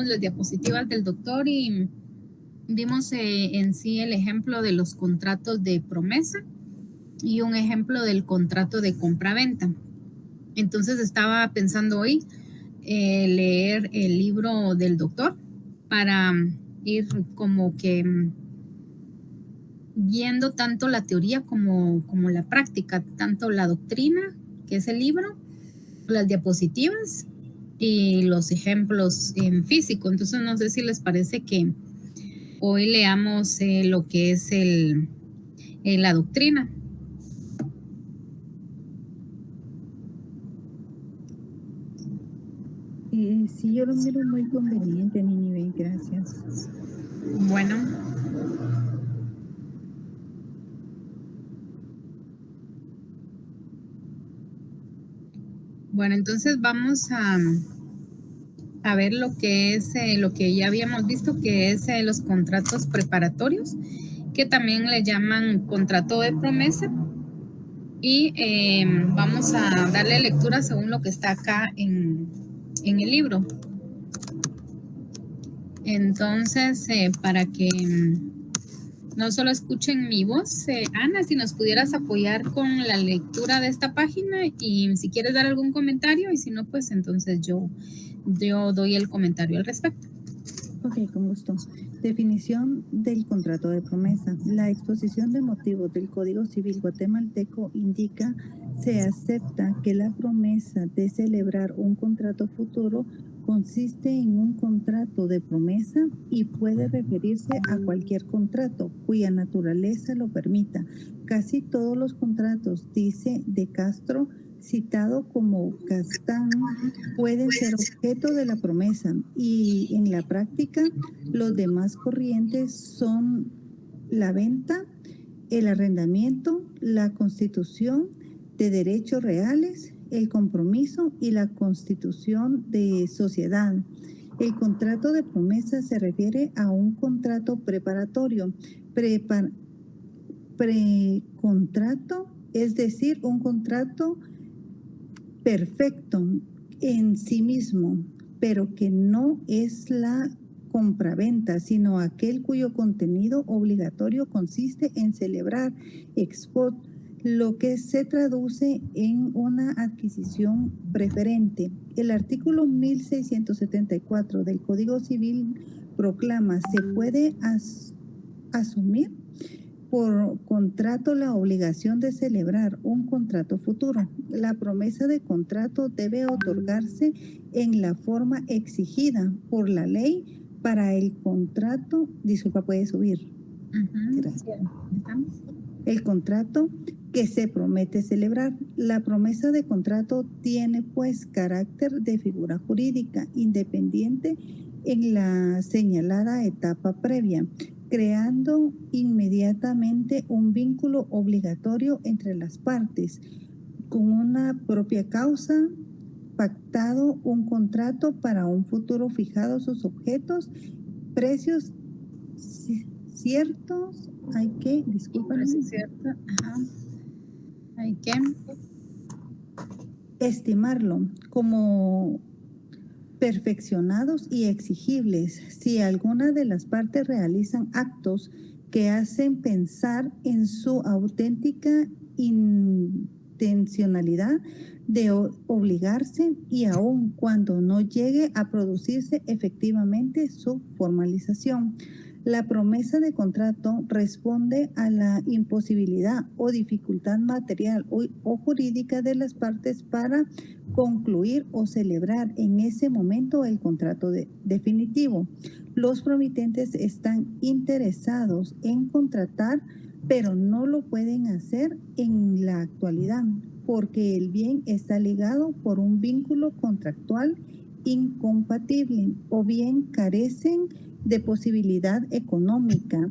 las diapositivas del doctor y vimos en sí el ejemplo de los contratos de promesa y un ejemplo del contrato de compra-venta. Entonces estaba pensando hoy leer el libro del doctor para ir como que viendo tanto la teoría como la práctica, tanto la doctrina, que es el libro, las diapositivas y los ejemplos en físico. Entonces no sé si les parece que hoy leamos lo que es la doctrina. Sí, yo lo miro muy conveniente, Ninive, gracias. Bueno. Bueno, entonces vamos a ver lo que es lo que ya habíamos visto, que es los contratos preparatorios, que también le llaman contrato de promesa. Y vamos a darle lectura según lo que está acá en el libro. Entonces, para que no solo escuchen mi voz, Ana, si nos pudieras apoyar con la lectura de esta página y si quieres dar algún comentario y si no, pues entonces yo doy el comentario al respecto. Ok, con gusto. Definición del contrato de promesa. La exposición de motivos del Código Civil guatemalteco indica: se acepta que la promesa de celebrar un contrato futuro consiste en un contrato de promesa y puede referirse a cualquier contrato cuya naturaleza lo permita. Casi todos los contratos, dice De Castro, citado como Castán, pueden ser objeto de la promesa, y en la práctica los demás corrientes son la venta, el arrendamiento, la constitución de derechos reales, el compromiso y la constitución de sociedad. El contrato de promesa se refiere a un contrato preparatorio, precontrato, es decir, un contrato perfecto en sí mismo, pero que no es la compraventa, sino aquel cuyo contenido obligatorio consiste en celebrar export, lo que se traduce en una adquisición preferente. El artículo 1674 del Código Civil proclama: se puede asumir por contrato la obligación de celebrar un contrato futuro. La promesa de contrato debe otorgarse en la forma exigida por la ley para el contrato. Disculpa, puede subir. Gracias. El contrato que se promete celebrar. La promesa de contrato tiene pues carácter de figura jurídica independiente en la señalada etapa previa, creando inmediatamente un vínculo obligatorio entre las partes, con una propia causa, pactado un contrato para un futuro, fijado sus objetos, precios ciertos, hay que, disculpen, hay que estimarlo como perfeccionados y exigibles si alguna de las partes realizan actos que hacen pensar en su auténtica intencionalidad de obligarse, y aun cuando no llegue a producirse efectivamente su formalización. La promesa de contrato responde a la imposibilidad o dificultad material o jurídica de las partes para concluir o celebrar en ese momento el contrato definitivo. Los promitentes están interesados en contratar, pero no lo pueden hacer en la actualidad, porque el bien está ligado por un vínculo contractual incompatible, o bien carecen de posibilidad económica,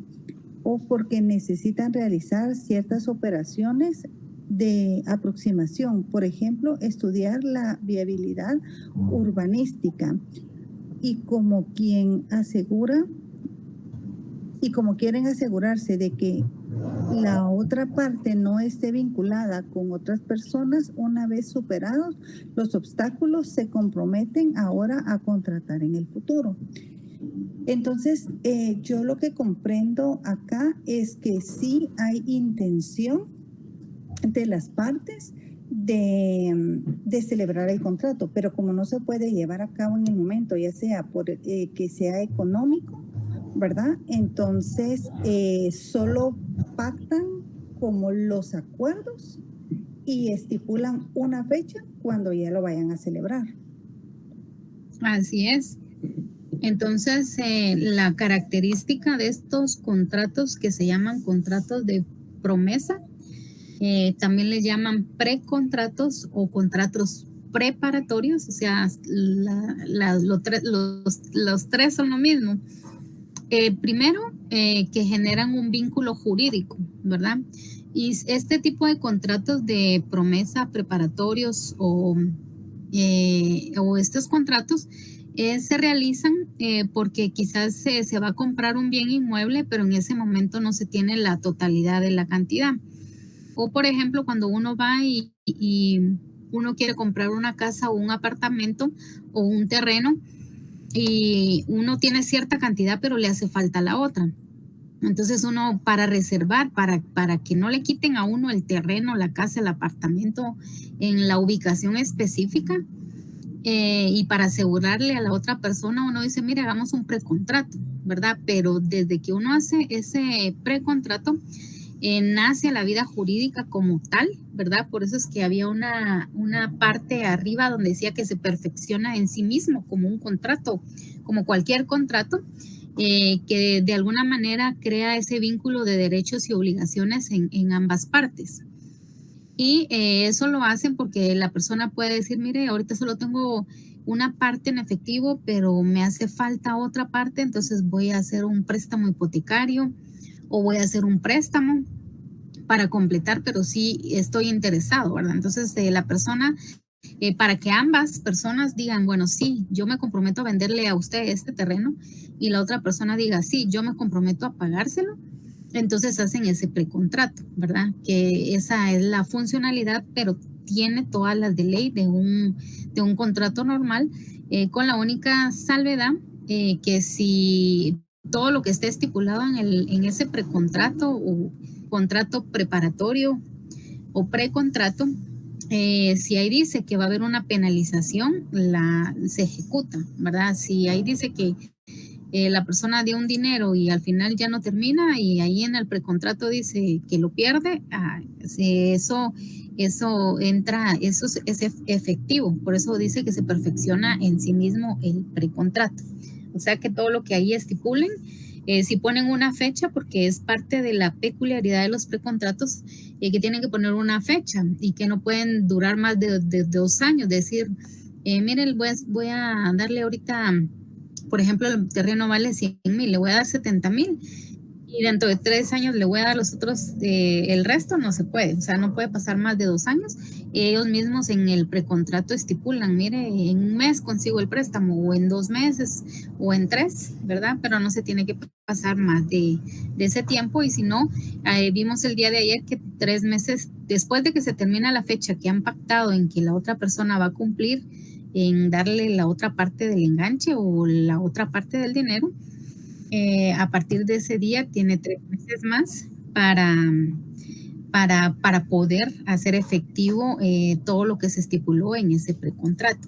o porque necesitan realizar ciertas operaciones de aproximación, por ejemplo, estudiar la viabilidad urbanística, y como quieren asegurarse de que la otra parte no esté vinculada con otras personas, una vez superados los obstáculos, se comprometen ahora a contratar en el futuro. Entonces, yo lo que comprendo acá es que sí hay intención de las partes de celebrar el contrato, pero como no se puede llevar a cabo en el momento, ya sea por que sea económico, ¿verdad? Entonces, solo pactan como los acuerdos y estipulan una fecha cuando ya lo vayan a celebrar. Así es. Entonces, la característica de estos contratos que se llaman contratos de promesa, también le llaman precontratos o contratos preparatorios, o sea, los tres son lo mismo. Primero, que generan un vínculo jurídico, ¿verdad? Y este tipo de contratos de promesa preparatorios o estos contratos se realizan porque quizás se va a comprar un bien inmueble, pero en ese momento no se tiene la totalidad de la cantidad. O por ejemplo, cuando uno va y uno quiere comprar una casa o un apartamento o un terreno y uno tiene cierta cantidad, pero le hace falta la otra. Entonces uno para reservar, para que no le quiten a uno el terreno, la casa, el apartamento en la ubicación específica, y para asegurarle a la otra persona, uno dice, mire, hagamos un precontrato, ¿verdad? Pero desde que uno hace ese precontrato, nace la vida jurídica como tal, ¿verdad? Por eso es que había una parte arriba donde decía que se perfecciona en sí mismo como un contrato, como cualquier contrato, que de alguna manera crea ese vínculo de derechos y obligaciones en ambas partes. Y eso lo hacen porque la persona puede decir, mire, ahorita solo tengo una parte en efectivo, pero me hace falta otra parte, entonces voy a hacer un préstamo hipotecario o voy a hacer un préstamo para completar, pero sí estoy interesado, ¿verdad? Entonces, la persona, para que ambas personas digan, bueno, sí, yo me comprometo a venderle a usted este terreno y la otra persona diga, sí, yo me comprometo a pagárselo, entonces hacen ese precontrato, ¿verdad? Que esa es la funcionalidad, pero tiene todas las de ley de un contrato normal, con la única salvedad que si todo lo que esté estipulado en ese precontrato o contrato preparatorio o precontrato, si ahí dice que va a haber una penalización, se ejecuta, ¿verdad? Si ahí dice que la persona dio un dinero y al final ya no termina y ahí en el precontrato dice que lo pierde, eso entra, eso es efectivo, por eso dice que se perfecciona en sí mismo el precontrato. O sea que todo lo que ahí estipulen, si ponen una fecha, porque es parte de la peculiaridad de los precontratos, que tienen que poner una fecha y que no pueden durar más de 2 años, decir, miren, voy a darle ahorita, por ejemplo, el terreno vale 100,000, le voy a dar 70,000 y dentro de 3 años le voy a dar los otros, el resto no se puede, o sea, no puede pasar más de 2 años. Ellos mismos en el precontrato estipulan, mire, en un mes consigo el préstamo o en 2 meses o en 3, ¿verdad? Pero no se tiene que pasar más de ese tiempo y si no, vimos el día de ayer que 3 meses después de que se termina la fecha que han pactado en que la otra persona va a cumplir en darle la otra parte del enganche o la otra parte del dinero, a partir de ese día tiene 3 meses más para poder hacer efectivo todo lo que se estipuló en ese precontrato.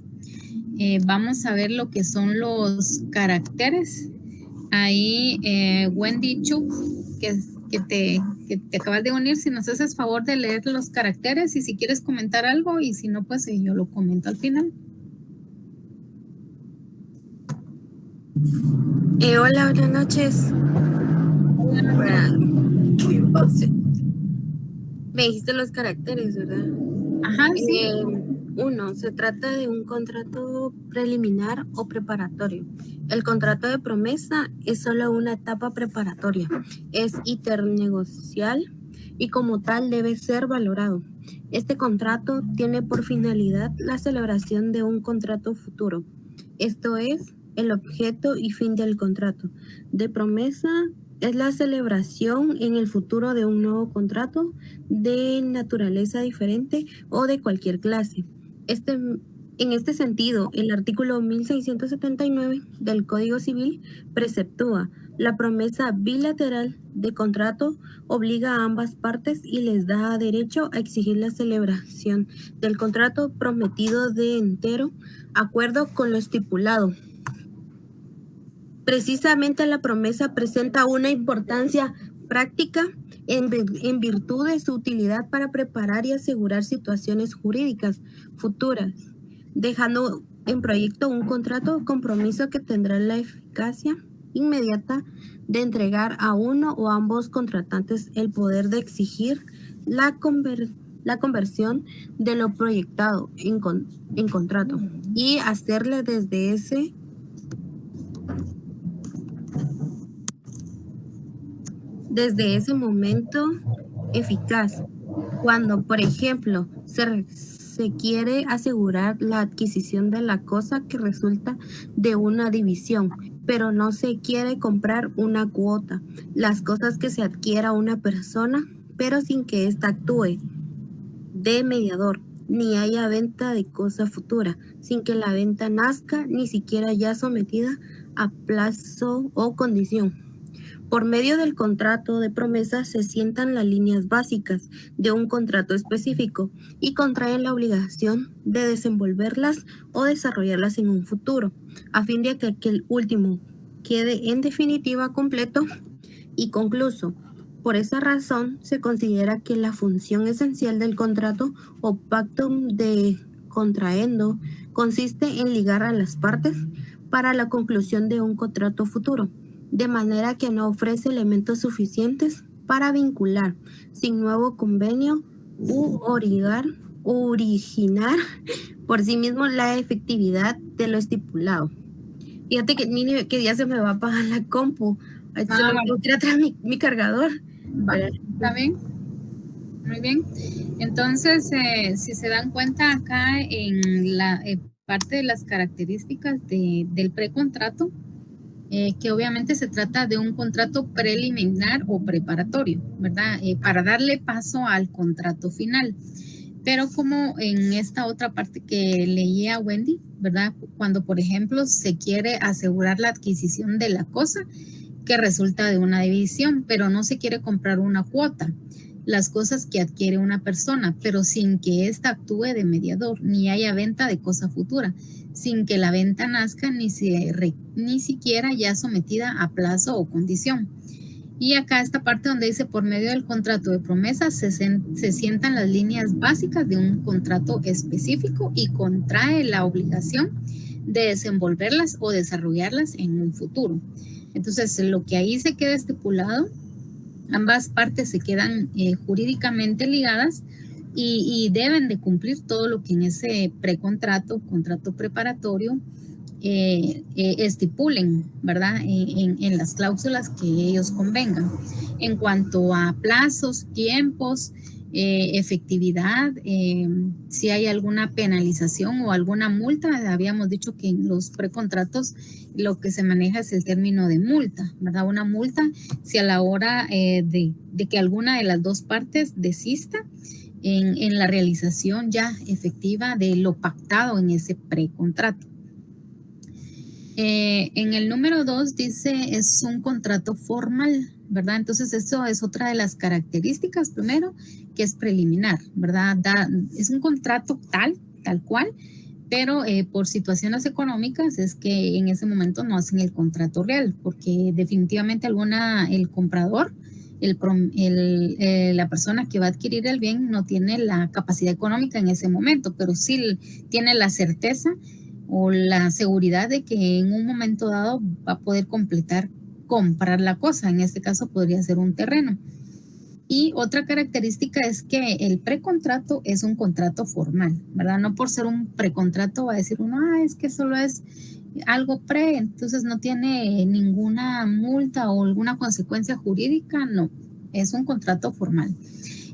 Vamos a ver lo que son los caracteres. Ahí, Wendy Chu, que te acabas de unir, si nos haces favor de leer los caracteres y si quieres comentar algo y si no, pues yo lo comento al final. Hola, buenas noches. Me dijiste los caracteres, ¿verdad? Ajá, sí. 1. Se trata de un contrato preliminar o preparatorio. El contrato de promesa es solo una etapa preparatoria. Es internegocial y como tal debe ser valorado. Este contrato tiene por finalidad la celebración de un contrato futuro. Esto es el objeto y fin del contrato de promesa es la celebración en el futuro de un nuevo contrato de naturaleza diferente o de cualquier clase. En este sentido, el artículo 1679 del Código Civil preceptúa la promesa bilateral de contrato, obliga a ambas partes y les da derecho a exigir la celebración del contrato prometido de entero acuerdo con lo estipulado. Precisamente la promesa presenta una importancia práctica en virtud de su utilidad para preparar y asegurar situaciones jurídicas futuras, dejando en proyecto un contrato o compromiso que tendrá la eficacia inmediata de entregar a uno o ambos contratantes el poder de exigir la conversión de lo proyectado en contrato y hacerle desde ese momento eficaz. Cuando, por ejemplo, se quiere asegurar la adquisición de la cosa que resulta de una división, pero no se quiere comprar una cuota. Las cosas que se adquiera una persona, pero sin que ésta actúe de mediador, ni haya venta de cosa futura, sin que la venta nazca, ni siquiera ya sometida a plazo o condición. Por medio del contrato de promesa se sientan las líneas básicas de un contrato específico y contraen la obligación de desenvolverlas o desarrollarlas en un futuro, a fin de que aquel último quede en definitiva completo y concluso. Por esa razón se considera que la función esencial del contrato o pacto de contraendo consiste en ligar a las partes para la conclusión de un contrato futuro, de manera que no ofrece elementos suficientes para vincular sin nuevo convenio u originar por sí mismo la efectividad de lo estipulado. Fíjate que ya se me va a apagar la compu. Tengo que ir a traer mi cargador. ¿Está bien? Muy bien. Entonces, si se dan cuenta acá en la parte de las características del precontrato, que obviamente se trata de un contrato preliminar o preparatorio, ¿verdad? Para darle paso al contrato final. Pero como en esta otra parte que leía Wendy, ¿verdad? Cuando, por ejemplo, se quiere asegurar la adquisición de la cosa que resulta de una división, pero no se quiere comprar una cuota, las cosas que adquiere una persona, pero sin que ésta actúe de mediador, ni haya venta de cosa futura, sin que la venta nazca ni siquiera ya sometida a plazo o condición. Y acá esta parte donde dice por medio del contrato de promesa se sientan las líneas básicas de un contrato específico y contrae la obligación de desenvolverlas o desarrollarlas en un futuro. Entonces, lo que ahí se queda estipulado, ambas partes se quedan jurídicamente ligadas y deben de cumplir todo lo que en ese contrato preparatorio, estipulen, ¿verdad? En las cláusulas que ellos convengan. En cuanto a plazos, tiempos, efectividad, si hay alguna penalización o alguna multa, habíamos dicho que en los precontratos lo que se maneja es el término de multa, ¿verdad? Una multa si a la hora de que alguna de las dos partes desista en la realización ya efectiva de lo pactado en ese precontrato. En el número 2 dice es un contrato formal, ¿verdad? Entonces eso es otra de las características, primero, que es preliminar, ¿verdad? Es un contrato tal cual, pero por situaciones económicas es que en ese momento no hacen el contrato real, porque definitivamente el comprador, la persona que va a adquirir el bien no tiene la capacidad económica en ese momento, pero sí tiene la certeza o la seguridad de que en un momento dado va a poder comprar la cosa. En este caso podría ser un terreno. Y otra característica es que el precontrato es un contrato formal, ¿verdad? No por ser un precontrato va a decir uno, es que solo es algo entonces no tiene ninguna multa o alguna consecuencia jurídica. No, es un contrato formal.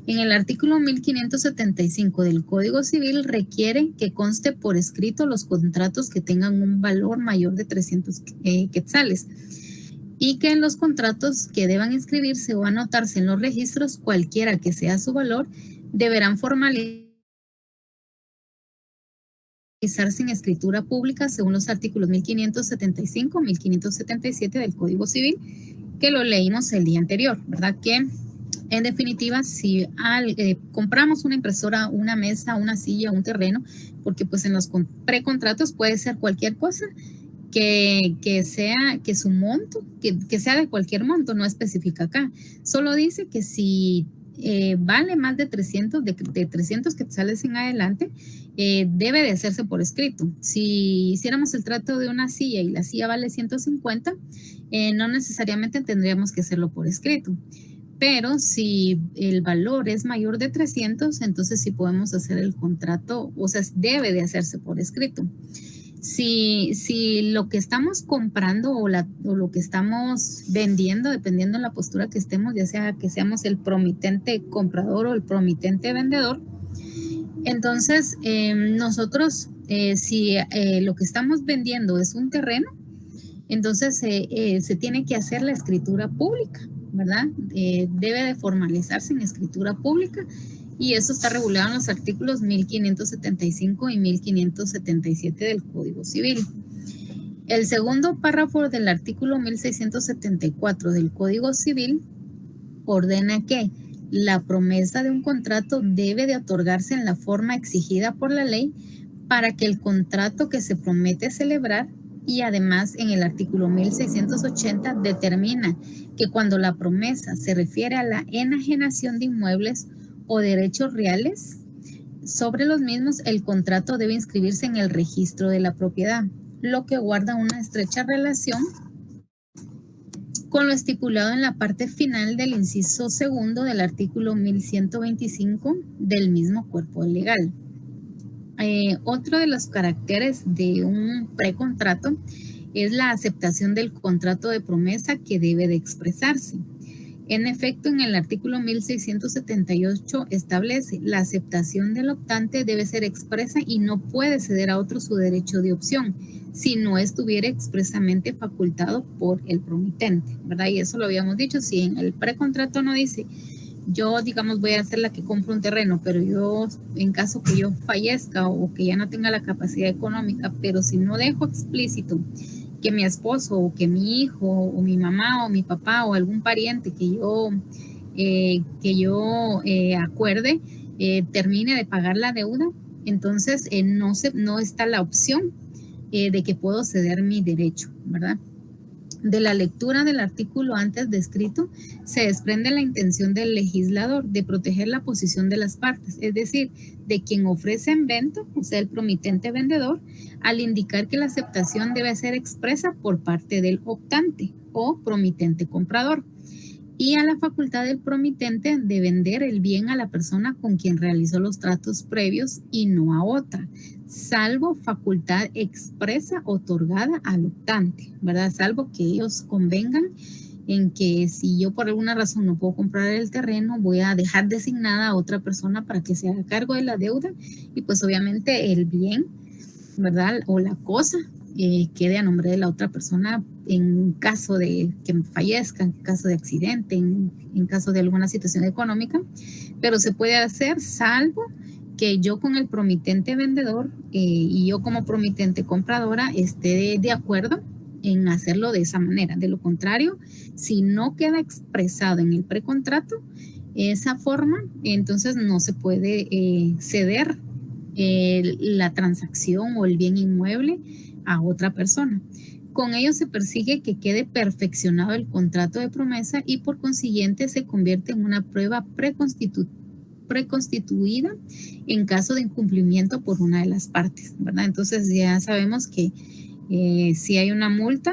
En el artículo 1575 del Código Civil requiere que conste por escrito los contratos que tengan un valor mayor de 300 quetzales. y que en los contratos que deban inscribirse o anotarse en los registros, cualquiera que sea su valor, deberán formalizarse en escritura pública según los artículos 1575, 1577 del Código Civil, que lo leímos el día anterior, ¿verdad? Que en definitiva, si compramos una impresora, una mesa, una silla, un terreno, porque pues en los precontratos puede ser cualquier cosa que su monto, que sea de cualquier monto, no especifica acá. Solo dice que si vale más de 300, de 300 quetzales en adelante, debe de hacerse por escrito. Si hiciéramos el trato de una silla y la silla vale 150, no necesariamente tendríamos que hacerlo por escrito. Pero si el valor es mayor de 300, entonces sí podemos hacer el contrato, o sea, debe de hacerse por escrito. Si lo que estamos comprando o lo que estamos vendiendo, dependiendo de la postura que estemos, ya sea que seamos el promitente comprador o el promitente vendedor, entonces nosotros, si lo que estamos vendiendo es un terreno, entonces se tiene que hacer la escritura pública, ¿verdad? Debe de formalizarse en escritura pública y eso está regulado en los artículos 1575 y 1577 del Código Civil. El segundo párrafo del artículo 1674 del Código Civil ordena que la promesa de un contrato debe de otorgarse en la forma exigida por la ley para que el contrato que se promete celebrar, y además en el artículo 1680 determina que cuando la promesa se refiere a la enajenación de inmuebles o derechos reales sobre los mismos, el contrato debe inscribirse en el registro de la propiedad, lo que guarda una estrecha relación con lo estipulado en la parte final del inciso segundo del artículo 1125 del mismo cuerpo legal. Otro de los caracteres de un precontrato es la aceptación del contrato de promesa que debe de expresarse. En efecto, en el artículo 1678 establece la aceptación del optante debe ser expresa y no puede ceder a otro su derecho de opción si no estuviera expresamente facultado por el promitente, ¿verdad? Y eso lo habíamos dicho, si en el precontrato no dice, yo, digamos, voy a ser la que compro un terreno, pero yo, en caso que yo fallezca o que ya no tenga la capacidad económica, pero si no dejo explícito que mi esposo o que mi hijo o mi mamá o mi papá o algún pariente que yo acuerde termine de pagar la deuda, entonces no está la opción de que puedo ceder mi derecho, ¿verdad? De la lectura del artículo antes descrito se desprende la intención del legislador de proteger la posición de las partes, es decir, de quien ofrece en venta, o sea, el promitente vendedor, al indicar que la aceptación debe ser expresa por parte del optante o promitente comprador, y a la facultad del promitente de vender el bien a la persona con quien realizó los tratos previos y no a otra, salvo facultad expresa otorgada al optante, ¿verdad? Salvo que ellos convengan en que si yo por alguna razón no puedo comprar el terreno, voy a dejar designada a otra persona para que se haga cargo de la deuda y pues obviamente el bien, ¿verdad? O la cosa quede a nombre de la otra persona en caso de que fallezca, en caso de accidente, en caso de alguna situación económica, pero se puede hacer salvo que yo con el promitente vendedor y yo como promitente compradora esté de acuerdo en hacerlo de esa manera. De lo contrario, si no queda expresado en el precontrato esa forma, entonces no se puede ceder la transacción o el bien inmueble a otra persona. Con ello se persigue que quede perfeccionado el contrato de promesa y por consiguiente se convierte en una prueba preconstituida en caso de incumplimiento por una de las partes, ¿verdad? Entonces ya sabemos que si hay una multa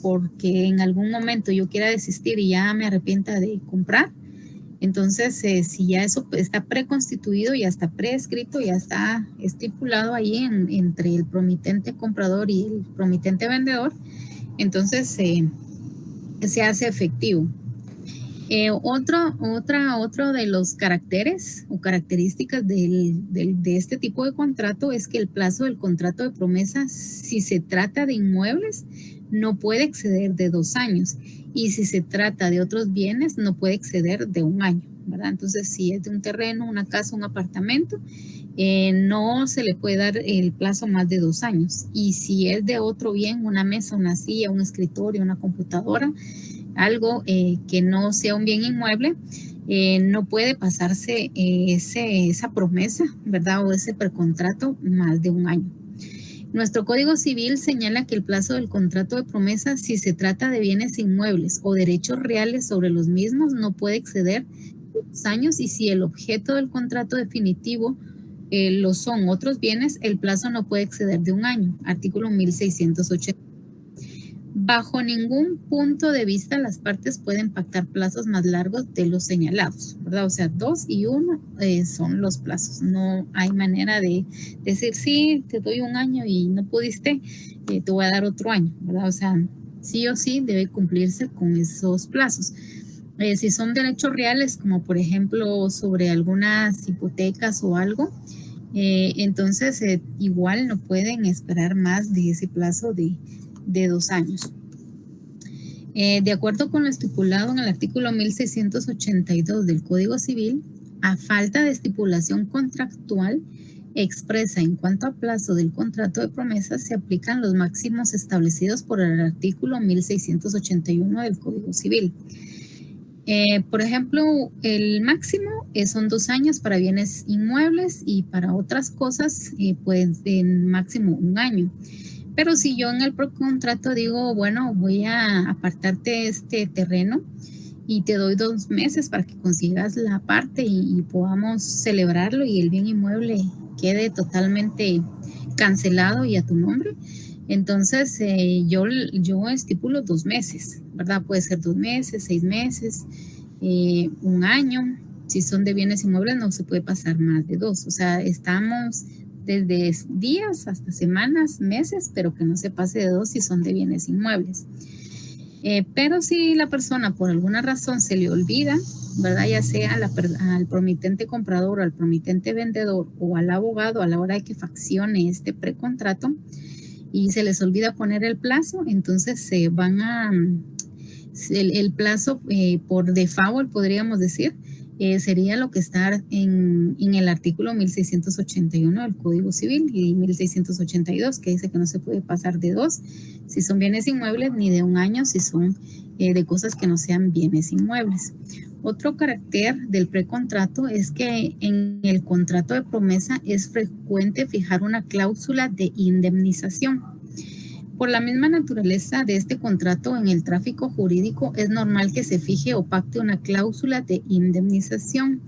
porque en algún momento yo quiera desistir y ya me arrepienta de comprar, entonces si ya eso está preconstituido, ya está prescrito, ya está estipulado ahí entre el promitente comprador y el promitente vendedor, entonces se hace efectivo. Otro de los caracteres o características de este tipo de contrato es que el plazo del contrato de promesa, si se trata de inmuebles, no puede exceder de 2 años. Y si se trata de otros bienes, no puede exceder de 1 año, ¿verdad? Entonces, si es de un terreno, una casa, un apartamento, no se le puede dar el plazo más de 2 años. Y si es de otro bien, una mesa, una silla, un escritorio, una computadora, algo que no sea un bien inmueble, no puede pasarse esa promesa, ¿verdad? O ese precontrato más de 1 año. Nuestro Código Civil señala que el plazo del contrato de promesa, si se trata de bienes inmuebles o derechos reales sobre los mismos, no puede exceder 2 años, y si el objeto del contrato definitivo lo son otros bienes, el plazo no puede exceder de 1 año. Artículo 1680. Bajo ningún punto de vista las partes pueden pactar plazos más largos de los señalados, ¿verdad? O sea, 2 y 1 son los plazos. No hay manera de decir, sí, te doy 1 año y no pudiste, te voy a dar otro año, ¿verdad? O sea, sí o sí debe cumplirse con esos plazos. Si son derechos reales, como por ejemplo sobre algunas hipotecas o algo, entonces igual no pueden esperar más de ese plazo de 2 años. De acuerdo con lo estipulado en el artículo 1682 del Código Civil, a falta de estipulación contractual expresa en cuanto a plazo del contrato de promesa, se aplican los máximos establecidos por el artículo 1681 del Código Civil. Por ejemplo, el máximo son 2 años para bienes inmuebles, y para otras cosas, pues en máximo 1 año. Pero si yo en el contrato digo, bueno, voy a apartarte este terreno y te doy 2 meses para que consigas la parte y podamos celebrarlo y el bien inmueble quede totalmente cancelado y a tu nombre, entonces yo estipulo 2 meses, ¿verdad? Puede ser 2 meses, 6 meses, 1 año. Si son de bienes inmuebles no se puede pasar más de 2. O sea, estamos desde días hasta semanas, meses, pero que no se pase de 2 si son de bienes inmuebles. Pero si la persona por alguna razón se le olvida, ¿verdad? Ya sea al promitente comprador o al promitente vendedor o al abogado a la hora de que faccione este precontrato y se les olvida poner el plazo, entonces se van a el plazo por default, podríamos decir, sería lo que está en el artículo 1681 del Código Civil y 1682, que dice que no se puede pasar de 2 si son bienes inmuebles, ni de 1 año si son de cosas que no sean bienes inmuebles. Otro carácter del precontrato es que en el contrato de promesa es frecuente fijar una cláusula de indemnización. Por la misma naturaleza de este contrato en el tráfico jurídico, es normal que se fije o pacte una cláusula de indemnización,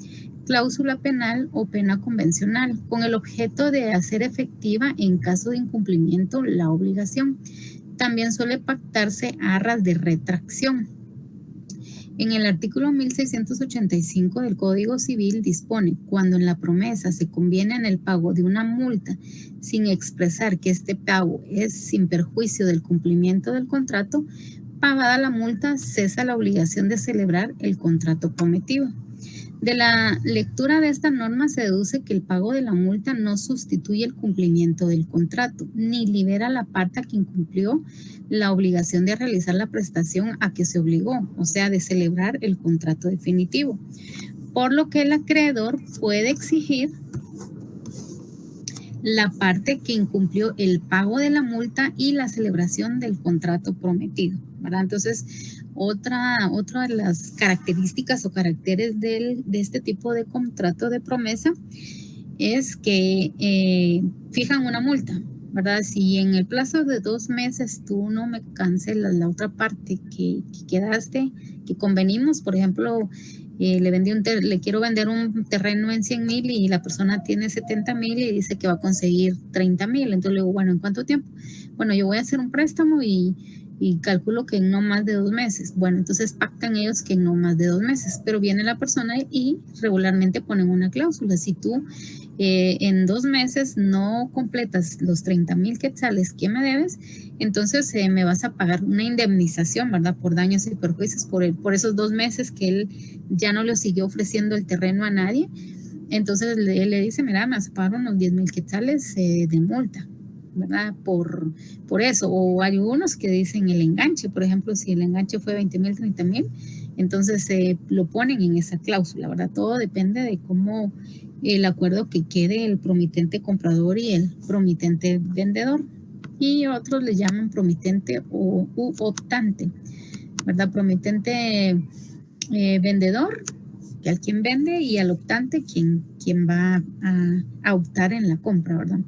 cláusula penal o pena convencional, con el objeto de hacer efectiva en caso de incumplimiento la obligación. También suele pactarse arras de retracción. En el artículo 1685 del Código Civil dispone: cuando en la promesa se conviene en el pago de una multa sin expresar que este pago es sin perjuicio del cumplimiento del contrato, pagada la multa, cesa la obligación de celebrar el contrato prometido. De la lectura de esta norma se deduce que el pago de la multa no sustituye el cumplimiento del contrato, ni libera a la parte a quien incumplió la obligación de realizar la prestación a que se obligó, o sea, de celebrar el contrato definitivo. Por lo que el acreedor puede exigir la parte que incumplió el pago de la multa y la celebración del contrato prometido, ¿verdad? Entonces, otra de las características o caracteres de este tipo de contrato de promesa es que fijan una multa, ¿verdad? Si en el plazo de 2 meses tú no me cancelas la otra parte que quedaste, que convenimos, por ejemplo, le quiero vender un terreno en 100,000 y la persona tiene 70,000 y dice que va a conseguir 30,000. Entonces le digo, bueno, ¿en cuánto tiempo? Bueno, yo voy a hacer un préstamo y calculo que en no más de 2 meses. Bueno, entonces pactan ellos que en no más de 2 meses, pero viene la persona y regularmente ponen una cláusula. Si tú en 2 meses no completas los 30,000 quetzales que me debes, entonces me vas a pagar una indemnización, ¿verdad? Por daños y perjuicios por esos 2 meses que él ya no le siguió ofreciendo el terreno a nadie. Entonces él le dice, mira, me vas a pagar unos 10,000 quetzales de multa. ¿verdad? Por eso. O hay unos que dicen el enganche, por ejemplo, si el enganche fue 20,000, 30,000, entonces lo ponen en esa cláusula, ¿verdad? Todo depende de cómo el acuerdo que quede el promitente comprador y el promitente vendedor. Y otros le llaman promitente u optante, ¿verdad? Promitente vendedor, que al quien vende, y al optante, quien va a optar en la compra, ¿verdad?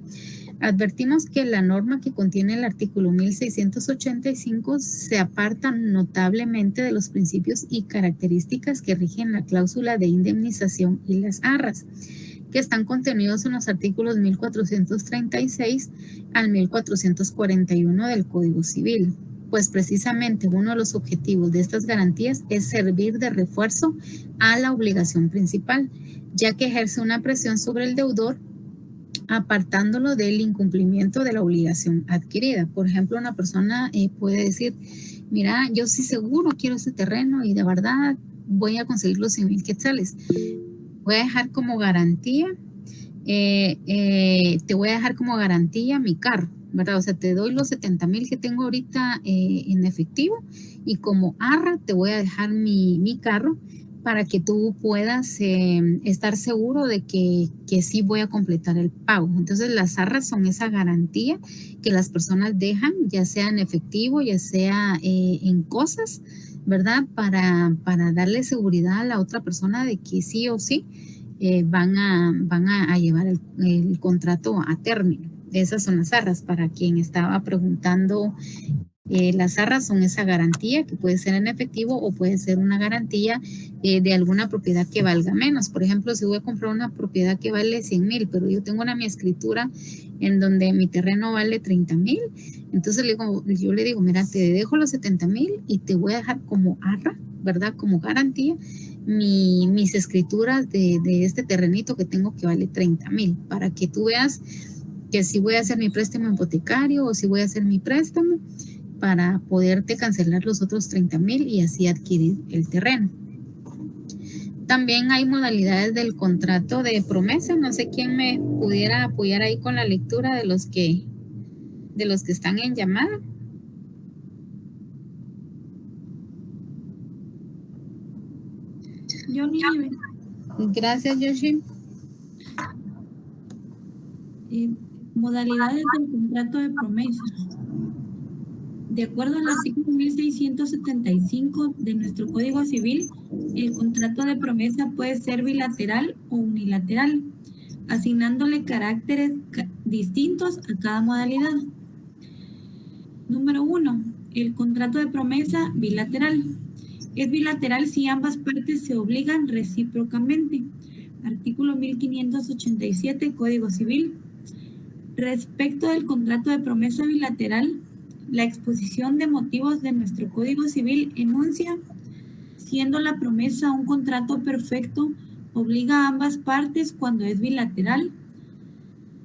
Advertimos que la norma que contiene el artículo 1685 se aparta notablemente de los principios y características que rigen la cláusula de indemnización y las arras, que están contenidos en los artículos 1436 al 1441 del Código Civil. Pues precisamente uno de los objetivos de estas garantías es servir de refuerzo a la obligación principal, ya que ejerce una presión sobre el deudor, apartándolo del incumplimiento de la obligación adquirida. Por ejemplo, una persona puede decir, mira, yo sí seguro quiero ese terreno y de verdad voy a conseguir los 100,000 quetzales. Voy a dejar como garantía, te voy a dejar como garantía mi carro, ¿verdad? O sea, te doy los 70,000 que tengo ahorita en efectivo, y como arra te voy a dejar mi carro para que tú puedas estar seguro de que sí voy a completar el pago. Entonces, las arras son esa garantía que las personas dejan, ya sea en efectivo, ya sea en cosas, ¿verdad? Para darle seguridad a la otra persona de que sí o sí van a llevar el contrato a término. Esas son las arras, para quien estaba preguntando. Las arras son esa garantía que puede ser en efectivo o puede ser una garantía de alguna propiedad que valga menos. Por ejemplo, si voy a comprar una propiedad que vale 100,000, pero yo tengo mi escritura en donde mi terreno vale 30,000, entonces yo le digo, mira, te dejo los 70,000 y te voy a dejar como arra, ¿verdad? Como garantía mis escrituras de este terrenito que tengo que vale 30,000, para que tú veas que si voy a hacer mi préstamo hipotecario o si voy a hacer mi préstamo, para poderte cancelar los otros 30,000 y así adquirir el terreno. También hay modalidades del contrato de promesa. No sé quién me pudiera apoyar ahí con la lectura de los que están en llamada. Yo ni Gracias, Yoshi. Modalidades del contrato de promesa. De acuerdo al artículo 1675 de nuestro Código Civil, el contrato de promesa puede ser bilateral o unilateral, asignándole caracteres distintos a cada modalidad. Número 1. El contrato de promesa bilateral. Es bilateral si ambas partes se obligan recíprocamente. Artículo 1587, Código Civil. Respecto del contrato de promesa bilateral, la exposición de motivos de nuestro Código Civil enuncia: siendo la promesa un contrato perfecto, obliga a ambas partes cuando es bilateral,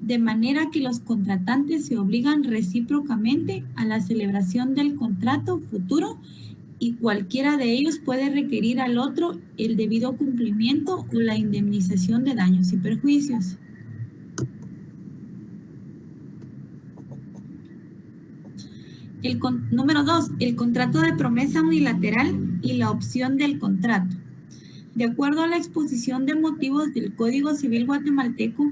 de manera que los contratantes se obligan recíprocamente a la celebración del contrato futuro y cualquiera de ellos puede requerir al otro el debido cumplimiento o la indemnización de daños y perjuicios. Número 2. El contrato de promesa unilateral y la opción del contrato. De acuerdo a la exposición de motivos del Código Civil guatemalteco,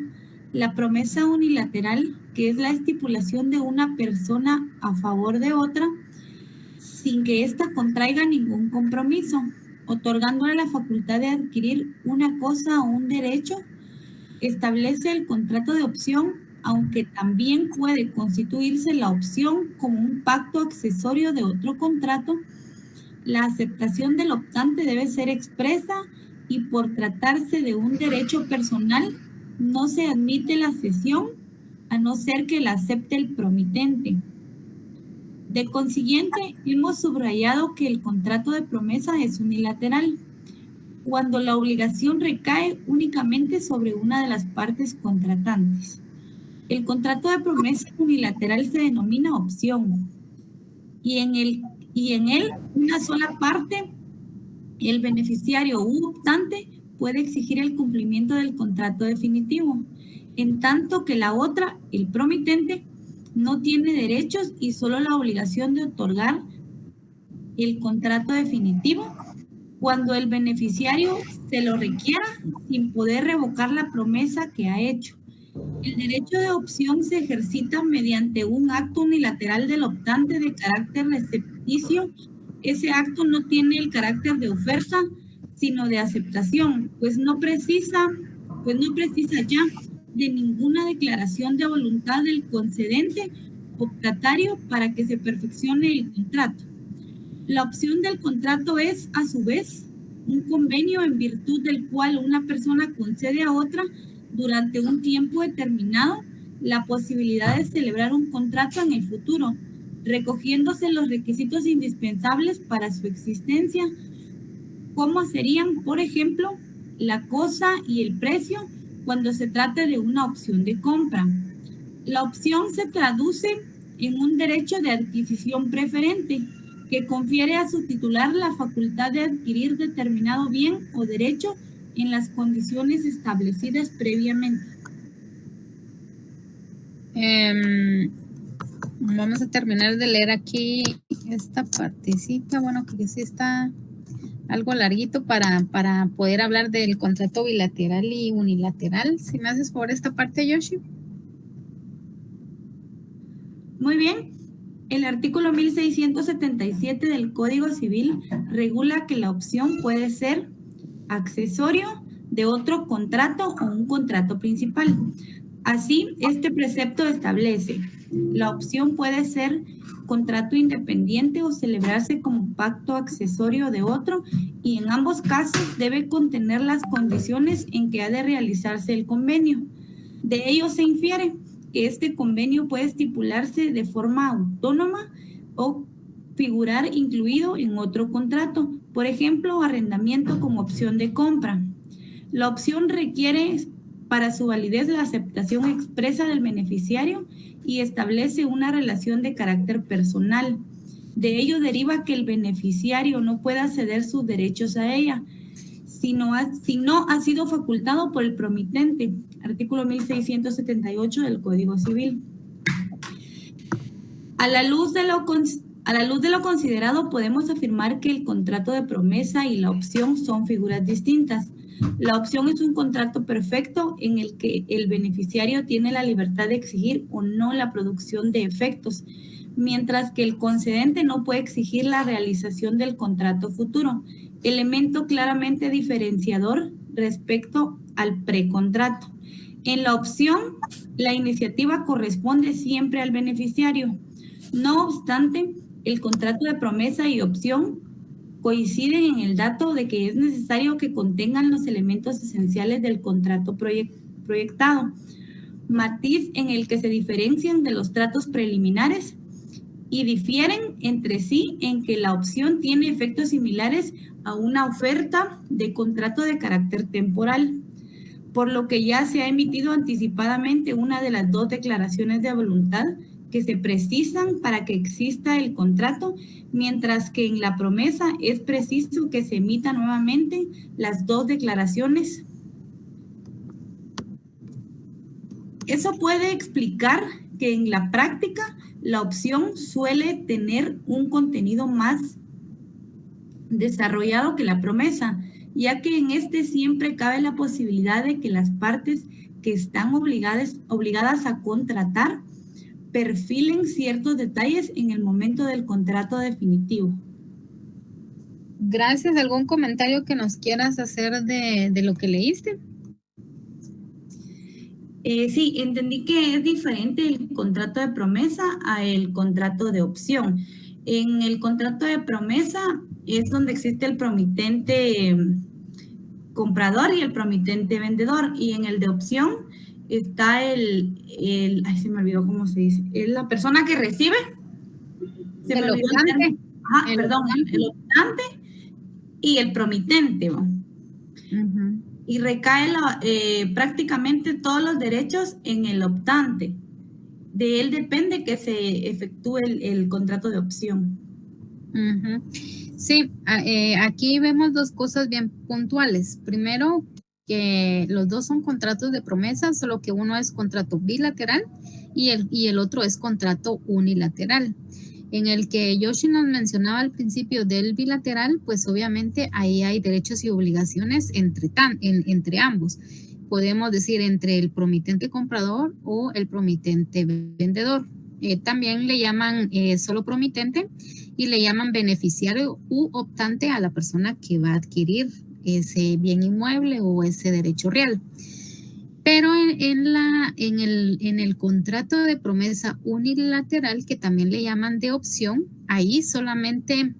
la promesa unilateral, que es la estipulación de una persona a favor de otra, sin que ésta contraiga ningún compromiso, otorgándole la facultad de adquirir una cosa o un derecho, establece el contrato de opción, aunque también puede constituirse la opción como un pacto accesorio de otro contrato. La aceptación del optante debe ser expresa y, por tratarse de un derecho personal, no se admite la cesión a no ser que la acepte el promitente. De consiguiente, hemos subrayado que el contrato de promesa es unilateral cuando la obligación recae únicamente sobre una de las partes contratantes. El contrato de promesa unilateral se denomina opción y en él una sola parte, el beneficiario u optante, puede exigir el cumplimiento del contrato definitivo, en tanto que la otra, el promitente, no tiene derechos y solo la obligación de otorgar el contrato definitivo cuando el beneficiario se lo requiera sin poder revocar la promesa que ha hecho. El derecho de opción se ejercita mediante un acto unilateral del optante de carácter recepticio. Ese acto no tiene el carácter de oferta, sino de aceptación, pues no precisa ya de ninguna declaración de voluntad del concedente optatario para que se perfeccione el contrato. La opción del contrato es, a su vez, un convenio en virtud del cual una persona concede a otra durante un tiempo determinado la posibilidad de celebrar un contrato en el futuro, recogiéndose los requisitos indispensables para su existencia, como serían, por ejemplo, la cosa y el precio cuando se trate de una opción de compra. La opción se traduce en un derecho de adquisición preferente que confiere a su titular la facultad de adquirir determinado bien o derecho en las condiciones establecidas previamente. Vamos a terminar de leer aquí esta partecita, bueno, que sí está algo larguito para poder hablar del contrato bilateral y unilateral. Si me haces por esta parte, Yoshi. Muy bien. El artículo 1677 del Código Civil regula que la opción puede ser accesorio de otro contrato o un contrato principal. Así, este precepto establece: la opción puede ser contrato independiente o celebrarse como pacto accesorio de otro, y en ambos casos debe contener las condiciones en que ha de realizarse el convenio. De ello se infiere que este convenio puede estipularse de forma autónoma o figurar incluido en otro contrato, por ejemplo, arrendamiento como opción de compra. La opción requiere para su validez la aceptación expresa del beneficiario y establece una relación de carácter personal. De ello deriva que el beneficiario no pueda ceder sus derechos a ella si no ha sido facultado por el promitente. Artículo 1678 del Código Civil. A la luz de lo considerado, podemos afirmar que el contrato de promesa y la opción son figuras distintas. La opción es un contrato perfecto en el que el beneficiario tiene la libertad de exigir o no la producción de efectos, mientras que el concedente no puede exigir la realización del contrato futuro, elemento claramente diferenciador respecto al precontrato. En la opción, la iniciativa corresponde siempre al beneficiario. No obstante, el contrato de promesa y opción coinciden en el dato de que es necesario que contengan los elementos esenciales del contrato proyectado, matiz en el que se diferencian de los tratos preliminares y difieren entre sí en que la opción tiene efectos similares a una oferta de contrato de carácter temporal, por lo que ya se ha emitido anticipadamente una de las dos declaraciones de voluntad que se precisan para que exista el contrato, mientras que en la promesa es preciso que se emitan nuevamente las dos declaraciones. Eso puede explicar que en la práctica la opción suele tener un contenido más desarrollado que la promesa, ya que en este siempre cabe la posibilidad de que las partes que están obligadas a contratar perfilen ciertos detalles en el momento del contrato definitivo. Gracias. ¿Algún comentario que nos quieras hacer de lo que leíste? Sí, entendí que es diferente el contrato de promesa a el contrato de opción. En el contrato de promesa es donde existe el promitente comprador y el promitente vendedor, y en el de opción está ay, se me olvidó cómo se dice, es la persona que recibe, el optante. El optante y el promitente, ¿no? Uh-huh. Y recae prácticamente todos los derechos en el optante. De él depende que se efectúe el contrato de opción. Uh-huh. Sí, aquí vemos dos cosas bien puntuales. Primero, que los dos son contratos de promesa, solo que uno es contrato bilateral y el otro es contrato unilateral. En el que Yoshi nos mencionaba al principio del bilateral, pues obviamente ahí hay derechos y obligaciones entre ambos. Podemos decir entre el promitente comprador o el promitente vendedor. También le llaman solo promitente y le llaman beneficiario u optante a la persona que va a adquirir ese bien inmueble o ese derecho real. Pero en el contrato de promesa unilateral, que también le llaman de opción, ahí solamente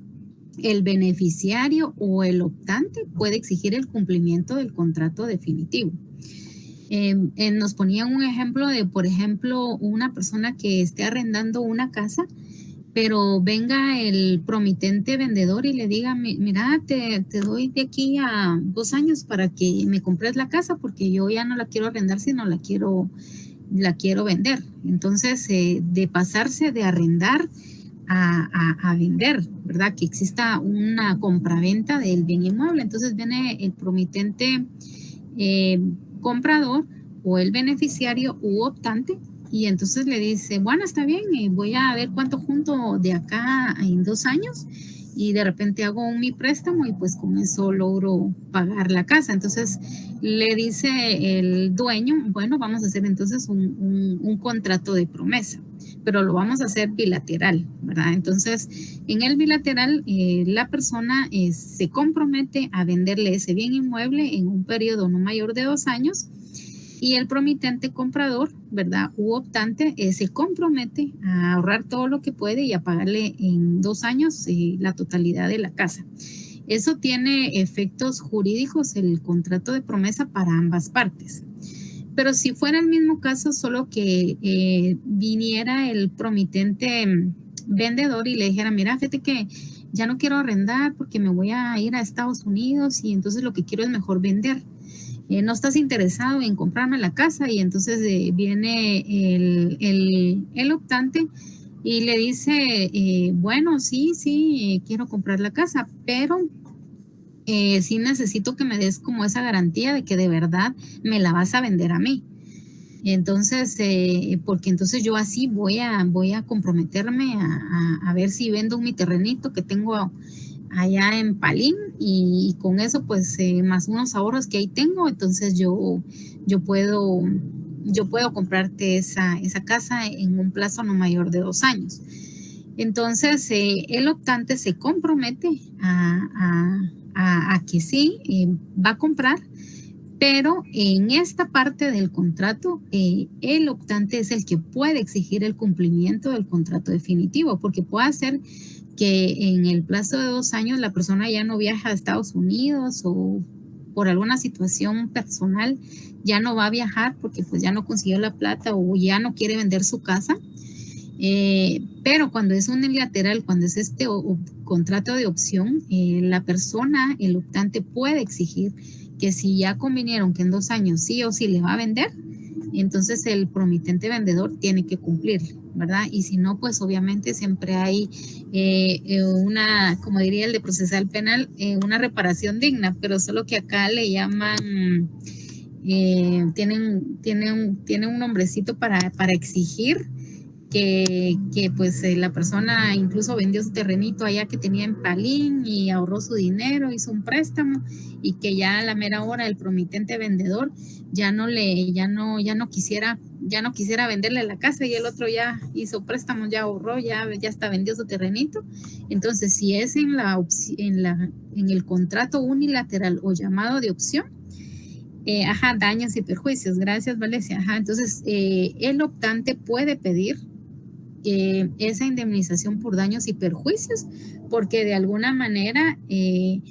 el beneficiario o el optante puede exigir el cumplimiento del contrato definitivo. Nos ponían un ejemplo de, por ejemplo, una persona que esté arrendando una casa, pero venga el promitente vendedor y le diga, mira, te doy de aquí a 2 años para que me compres la casa porque yo ya no la quiero arrendar, sino la quiero vender. Entonces, de pasarse de arrendar a vender, ¿verdad? Que exista una compraventa del bien inmueble. Entonces viene el promitente comprador o el beneficiario u optante y entonces le dice, bueno, está bien, voy a ver cuánto junto de acá en 2 años y de repente hago mi préstamo y pues con eso logro pagar la casa. Entonces le dice el dueño, bueno, vamos a hacer entonces un contrato de promesa, pero lo vamos a hacer bilateral, ¿verdad? Entonces, en el bilateral, la persona se compromete a venderle ese bien inmueble en un periodo no mayor de 2 años y el promitente comprador, ¿verdad? U optante, se compromete a ahorrar todo lo que puede y a pagarle en 2 años la totalidad de la casa. Eso tiene efectos jurídicos, el contrato de promesa para ambas partes. Pero si fuera el mismo caso, solo que viniera el promitente vendedor y le dijera, mira, fíjate que ya no quiero arrendar porque me voy a ir a Estados Unidos y entonces lo que quiero es mejor vender. No estás interesado en comprarme la casa y entonces viene el optante y le dice, bueno, sí, quiero comprar la casa, pero sí necesito que me des como esa garantía de que de verdad me la vas a vender a mí. Entonces, porque entonces yo así voy a comprometerme a ver si vendo mi terrenito que tengo allá en Palín y con eso pues más unos ahorros que ahí tengo, entonces yo puedo comprarte esa casa en un plazo no mayor de 2 años. Entonces el optante se compromete a que sí va a comprar, pero en esta parte del contrato el optante es el que puede exigir el cumplimiento del contrato definitivo, porque puede hacer que en el plazo de 2 años la persona ya no viaja a Estados Unidos o por alguna situación personal ya no va a viajar porque pues ya no consiguió la plata o ya no quiere vender su casa. Pero cuando es unilateral, cuando es contrato de opción, la persona, el optante puede exigir que si ya convinieron que en 2 años sí o sí le va a vender, entonces el promitente vendedor tiene que cumplir, ¿verdad? Y si no, pues obviamente siempre hay una, como diría el de procesal penal, una reparación digna, pero solo que acá le llaman, tienen un nombrecito para exigir que pues la persona incluso vendió su terrenito allá que tenía en Palín y ahorró su dinero, hizo un préstamo y que ya a la mera hora el promitente vendedor ya no quisiera venderle la casa y el otro ya hizo préstamos, ya ahorró, ya hasta vendió su terrenito. Entonces, si es en el contrato unilateral o llamado de opción, daños y perjuicios. Gracias, Valencia. Entonces, el optante puede pedir esa indemnización por daños y perjuicios, porque de alguna manera él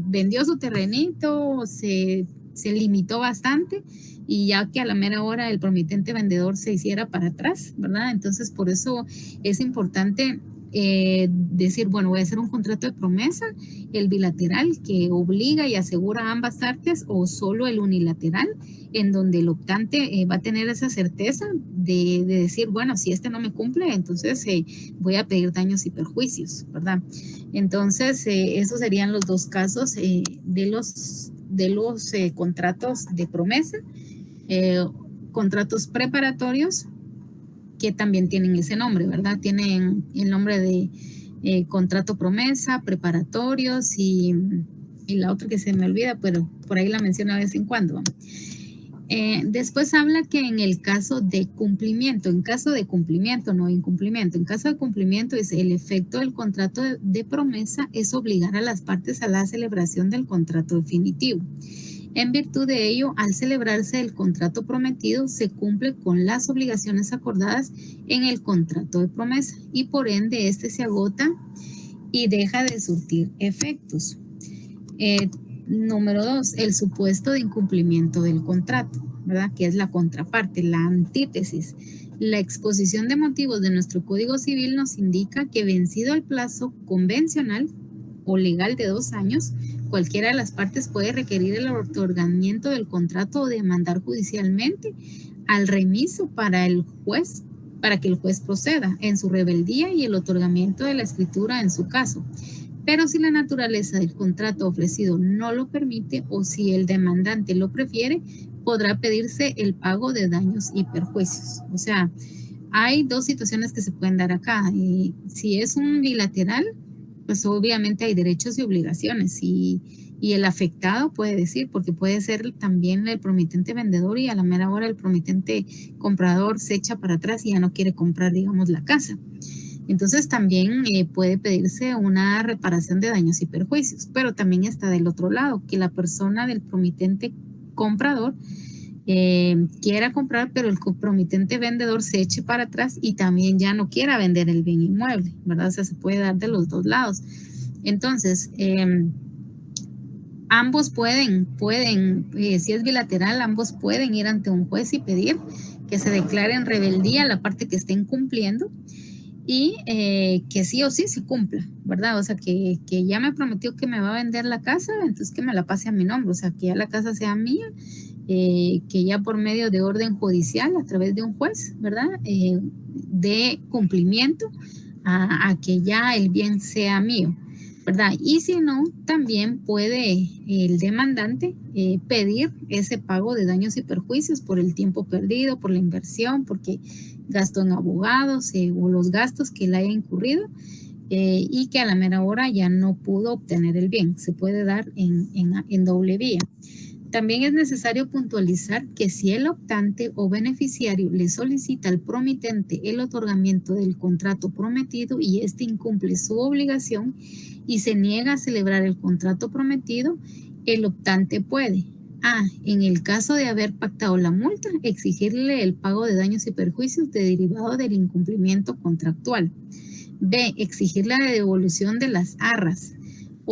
vendió su terrenito, se limitó bastante y ya que a la mera hora el promitente vendedor se hiciera para atrás, ¿verdad? Entonces, por eso es importante decir, bueno, voy a hacer un contrato de promesa, el bilateral que obliga y asegura a ambas partes o solo el unilateral en donde el optante va a tener esa certeza de decir, bueno, si este no me cumple, entonces voy a pedir daños y perjuicios, ¿verdad? Entonces, esos serían los 2 casos de los contratos de promesa. contratos preparatorios que también tienen ese nombre, ¿verdad? Tienen el nombre de contrato promesa, preparatorios y la otra que se me olvida, pero por ahí la menciono de vez en cuando. Después habla que en el caso de cumplimiento, en caso de cumplimiento, no incumplimiento, en caso de cumplimiento es el efecto del contrato de promesa es obligar a las partes a la celebración del contrato definitivo. En virtud de ello, al celebrarse el contrato prometido, se cumple con las obligaciones acordadas en el contrato de promesa y por ende este se agota y deja de surtir efectos. Número 2, el supuesto de incumplimiento del contrato, ¿verdad? Que es la contraparte, la antítesis. La exposición de motivos de nuestro Código Civil nos indica que vencido el plazo convencional o legal de 2 años, cualquiera de las partes puede requerir el otorgamiento del contrato o demandar judicialmente al remiso para el juez, para que el juez proceda en su rebeldía y el otorgamiento de la escritura en su caso. Pero si la naturaleza del contrato ofrecido no lo permite o si el demandante lo prefiere, podrá pedirse el pago de daños y perjuicios. O sea, hay 2 situaciones que se pueden dar acá. Si es un bilateral, pues obviamente hay derechos y obligaciones y el afectado puede decir, porque puede ser también el promitente vendedor y a la mera hora el promitente comprador se echa para atrás y ya no quiere comprar, digamos, la casa. Entonces también puede pedirse una reparación de daños y perjuicios, pero también está del otro lado, que la persona del promitente comprador quiera comprar, pero el promitente vendedor se eche para atrás y también ya no quiera vender el bien inmueble, ¿verdad? O sea, se puede dar de los 2 lados. Entonces, ambos pueden, si es bilateral, ambos pueden ir ante un juez y pedir que se declare en rebeldía la parte que esté incumpliendo y que sí o sí se cumpla, ¿verdad? O sea, que ya me prometió que me va a vender la casa, entonces que me la pase a mi nombre, o sea, que ya la casa sea mía, que ya por medio de orden judicial, a través de un juez, ¿verdad? De cumplimiento a que ya el bien sea mío, ¿verdad? Y si no, también puede el demandante pedir ese pago de daños y perjuicios por el tiempo perdido, por la inversión, porque gastó en abogados o los gastos que le haya incurrido y que a la mera hora ya no pudo obtener el bien. Se puede dar en doble vía. También es necesario puntualizar que si el optante o beneficiario le solicita al promitente el otorgamiento del contrato prometido y éste incumple su obligación y se niega a celebrar el contrato prometido, el optante puede: A, en el caso de haber pactado la multa, exigirle el pago de daños y perjuicios derivado del incumplimiento contractual. B, exigir la devolución de las arras.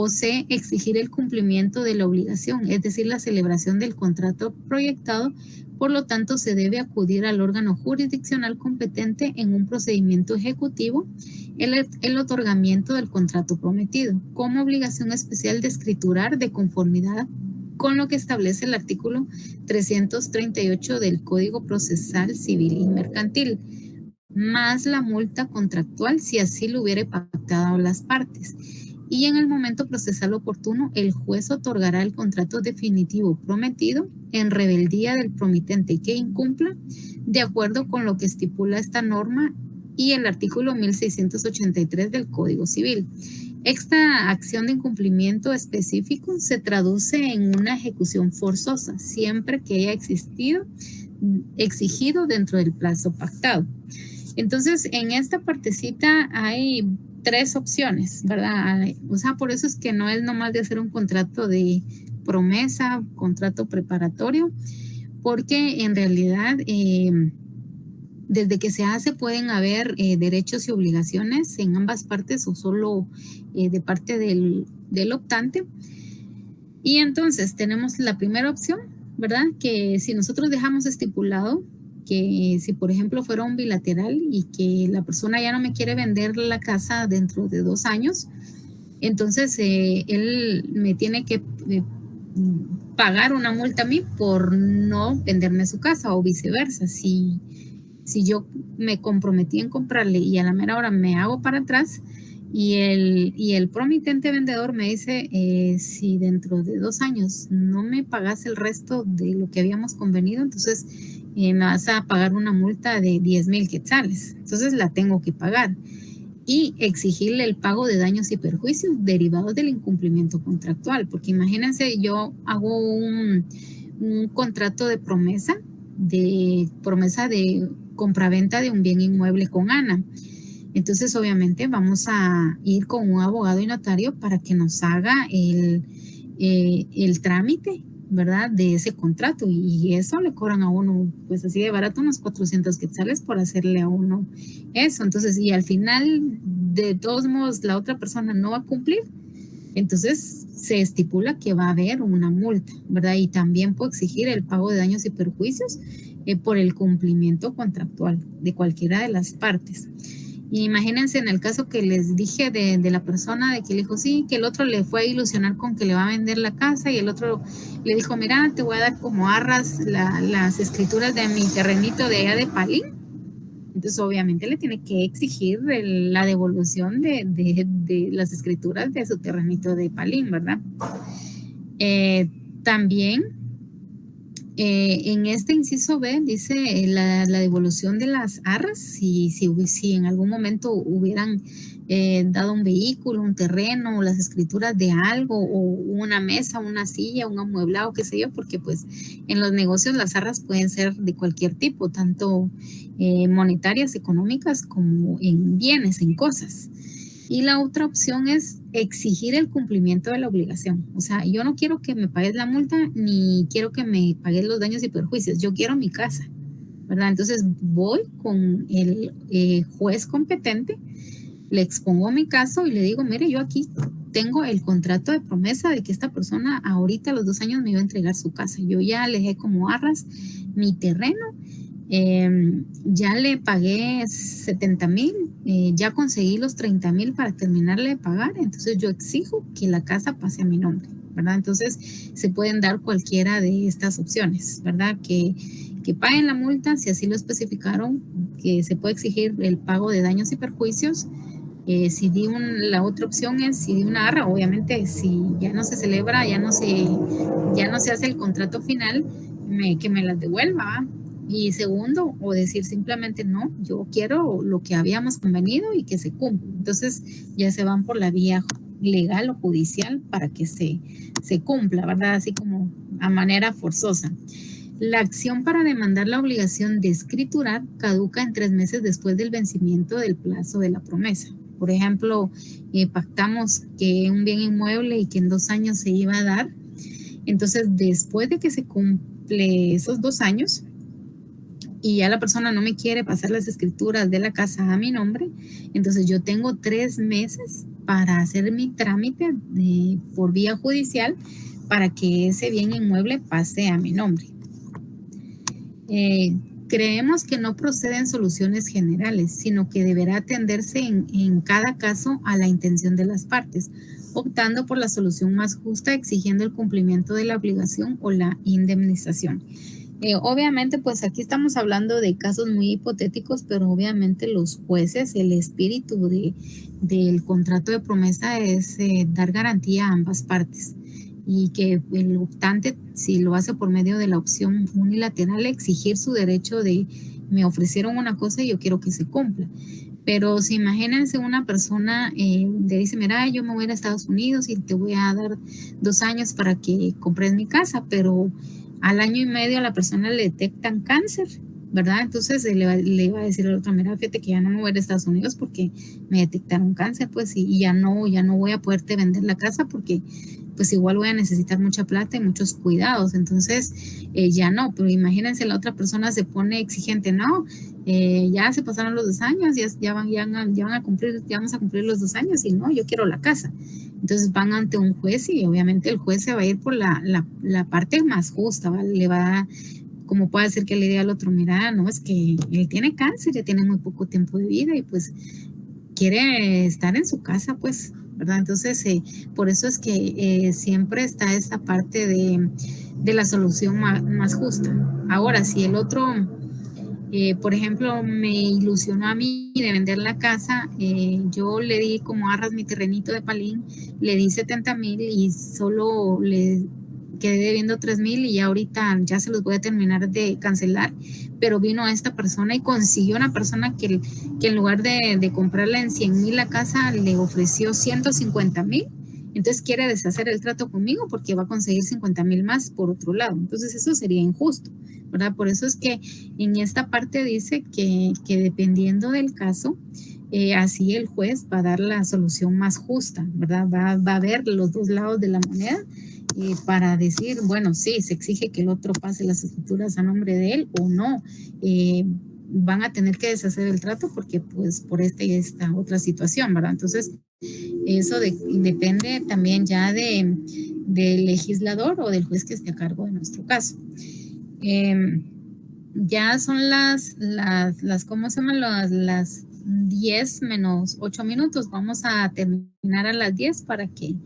O C, exigir el cumplimiento de la obligación, es decir, la celebración del contrato proyectado. Por lo tanto, se debe acudir al órgano jurisdiccional competente en un procedimiento ejecutivo el otorgamiento del contrato prometido, como obligación especial de escriturar de conformidad con lo que establece el artículo 338 del Código Procesal Civil y Mercantil, más la multa contractual si así lo hubiere pactado las partes. Y en el momento procesal oportuno, el juez otorgará el contrato definitivo prometido en rebeldía del promitente que incumpla, de acuerdo con lo que estipula esta norma y el artículo 1683 del Código Civil. Esta acción de incumplimiento específico se traduce en una ejecución forzosa, siempre que haya exigido dentro del plazo pactado. Entonces, en esta partecita hay 3 opciones, ¿verdad? O sea, por eso es que no es nomás de hacer un contrato de promesa, contrato preparatorio, porque en realidad desde que se hace pueden haber derechos y obligaciones en ambas partes o solo de parte del optante. Y entonces tenemos la primera opción, ¿verdad? Que si nosotros dejamos estipulado que si por ejemplo fuera un bilateral y que la persona ya no me quiere vender la casa dentro de 2 años, entonces él me tiene que pagar una multa a mí por no venderme su casa o viceversa. Si yo me comprometí en comprarle y a la mera hora me hago para atrás, Y el promitente vendedor me dice, si dentro de 2 años no me pagas el resto de lo que habíamos convenido, entonces me vas a pagar una multa de 10,000 quetzales. Entonces la tengo que pagar. Y exigirle el pago de daños y perjuicios derivados del incumplimiento contractual. Porque imagínense, yo hago un contrato de promesa de compraventa de un bien inmueble con Ana. Entonces, obviamente, vamos a ir con un abogado y notario para que nos haga el trámite, ¿verdad? De ese contrato. Y eso le cobran a uno, pues así de barato, unos 400 quetzales por hacerle a uno eso. Entonces, y al final, de todos modos, la otra persona no va a cumplir. Entonces, se estipula que va a haber una multa, ¿verdad? Y también puedo exigir el pago de daños y perjuicios por el cumplimiento contractual de cualquiera de las partes. Y imagínense en el caso que les dije de la persona de que le dijo sí, que el otro le fue a ilusionar con que le va a vender la casa y el otro le dijo, mira, te voy a dar como arras las escrituras de mi terrenito de allá de Palín. Entonces obviamente le tiene que exigir la devolución de las escrituras de su terrenito de Palín, ¿verdad? También en este inciso B dice la devolución de las arras, si en algún momento hubieran dado un vehículo, un terreno, las escrituras de algo, o una mesa, una silla, un amueblado, qué sé yo, porque pues en los negocios las arras pueden ser de cualquier tipo, tanto monetarias, económicas, como en bienes, en cosas. Y la otra opción es exigir el cumplimiento de la obligación. O sea, yo no quiero que me pagues la multa ni quiero que me pagues los daños y perjuicios. Yo quiero mi casa, ¿verdad? Entonces voy con el juez competente, le expongo mi caso y le digo, mire, yo aquí tengo el contrato de promesa de que esta persona ahorita a los 2 años me iba a entregar su casa. Yo ya le dejé como arras mi terreno. Ya le pagué 70,000, ya conseguí los 30,000 para terminarle de pagar, entonces yo exijo que la casa pase a mi nombre, ¿verdad? Entonces se pueden dar cualquiera de estas opciones, ¿verdad? Que paguen la multa, si así lo especificaron, que se puede exigir el pago de daños y perjuicios. La otra opción es si di una arra, obviamente si ya no se celebra, ya no se hace el contrato final, que me las devuelva. Y segundo, o decir simplemente no, yo quiero lo que habíamos convenido y que se cumpla. Entonces ya se van por la vía legal o judicial para que se cumpla, ¿verdad? Así como a manera forzosa. La acción para demandar la obligación de escriturar caduca en 3 meses después del vencimiento del plazo de la promesa. Por ejemplo, pactamos que un bien inmueble y que en 2 años se iba a dar. Entonces, después de que se cumple esos 2 años y ya la persona no me quiere pasar las escrituras de la casa a mi nombre, entonces yo tengo 3 meses para hacer mi trámite por vía judicial para que ese bien inmueble pase a mi nombre. Creemos que no proceden soluciones generales, sino que deberá atenderse en cada caso a la intención de las partes, optando por la solución más justa, exigiendo el cumplimiento de la obligación o la indemnización. Obviamente, pues aquí estamos hablando de casos muy hipotéticos, pero obviamente los jueces, el espíritu del contrato de promesa es dar garantía a ambas partes. Y que el optante, si lo hace por medio de la opción unilateral, exigir su derecho de me ofrecieron una cosa y yo quiero que se cumpla. Pero si imagínense una persona le dice, mira, yo me voy a ir a Estados Unidos y te voy a dar 2 años para que compres mi casa, pero al año y medio a la persona le detectan cáncer, ¿verdad? Entonces le va a decir al otro, mira, fíjate que ya no me voy a ir a Estados Unidos porque me detectaron cáncer, pues, y ya no voy a poderte vender la casa porque pues igual voy a necesitar mucha plata y muchos cuidados, entonces ya no, pero imagínense la otra persona se pone exigente, no, ya se pasaron los 2 años, ya vamos a cumplir los 2 años y no, yo quiero la casa. Entonces van ante un juez y obviamente el juez se va a ir por la parte más justa, ¿vale? Le va a, como puede ser que le diga al otro, mira, no, es que él tiene cáncer, ya tiene muy poco tiempo de vida y pues quiere estar en su casa, pues, ¿verdad? Entonces, por eso es que siempre está esta parte de la solución más justa. Ahora, si el otro, por ejemplo, me ilusionó a mí de vender la casa, yo le di como arras mi terrenito de Palín, le di 70,000 y solo le quedé debiendo 3,000 y ya ahorita ya se los voy a terminar de cancelar, pero vino esta persona y consiguió una persona que en lugar de comprarla en 100,000 la casa, le ofreció 150,000. Entonces quiere deshacer el trato conmigo porque va a conseguir 50,000 más por otro lado. Entonces eso sería injusto, ¿verdad? Por eso es que en esta parte dice que dependiendo del caso, así el juez va a dar la solución más justa, ¿verdad? Va a ver los dos lados de la moneda para decir, bueno, sí, se exige que el otro pase las escrituras a nombre de él o no. Van a tener que deshacer el trato porque pues por esta y esta otra situación, ¿verdad? Entonces, eso depende también ya del legislador o del juez que esté a cargo de nuestro caso. Ya son las ¿cómo se llaman? Las 10 menos 8 minutos. Vamos a terminar a las 10 para que,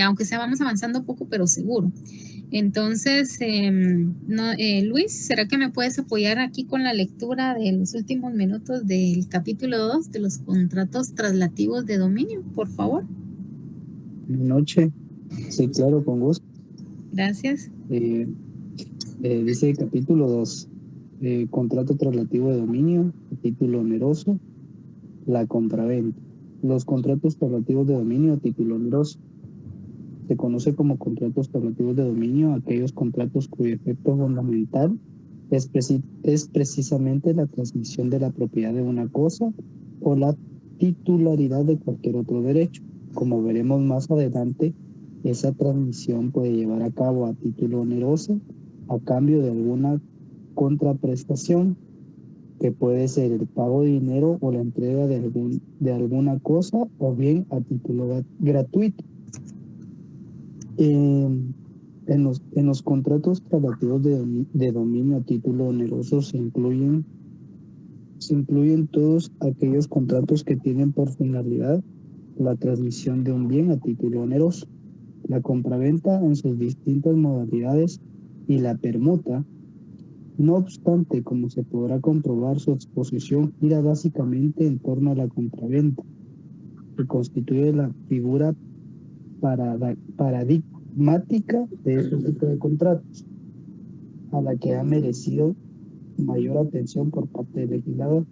aunque sea, vamos avanzando poco, pero seguro. Entonces, Luis, ¿será que me puedes apoyar aquí con la lectura de los últimos minutos del capítulo 2 de los contratos traslativos de dominio, por favor? Buenas noches. Sí, claro, con gusto. Gracias. Dice capítulo 2, contrato traslativo de dominio, título oneroso, la compraventa. Los contratos traslativos de dominio, título oneroso. Se conoce como contratos traslativos de dominio aquellos contratos cuyo efecto fundamental es precisamente la transmisión de la propiedad de una cosa o la titularidad de cualquier otro derecho. Como veremos más adelante, esa transmisión puede llevar a cabo a título oneroso a cambio de alguna contraprestación, que puede ser el pago de dinero o la entrega de alguna cosa, o bien a título gratuito. En los contratos traslativos de dominio a título oneroso se incluyen todos aquellos contratos que tienen por finalidad la transmisión de un bien a título oneroso, la compraventa en sus distintas modalidades y la permuta. No obstante, como se podrá comprobar, su exposición gira básicamente en torno a la compraventa, que constituye la figura paradigmática de este tipo de contratos, a la que ha merecido mayor atención por parte del legislador.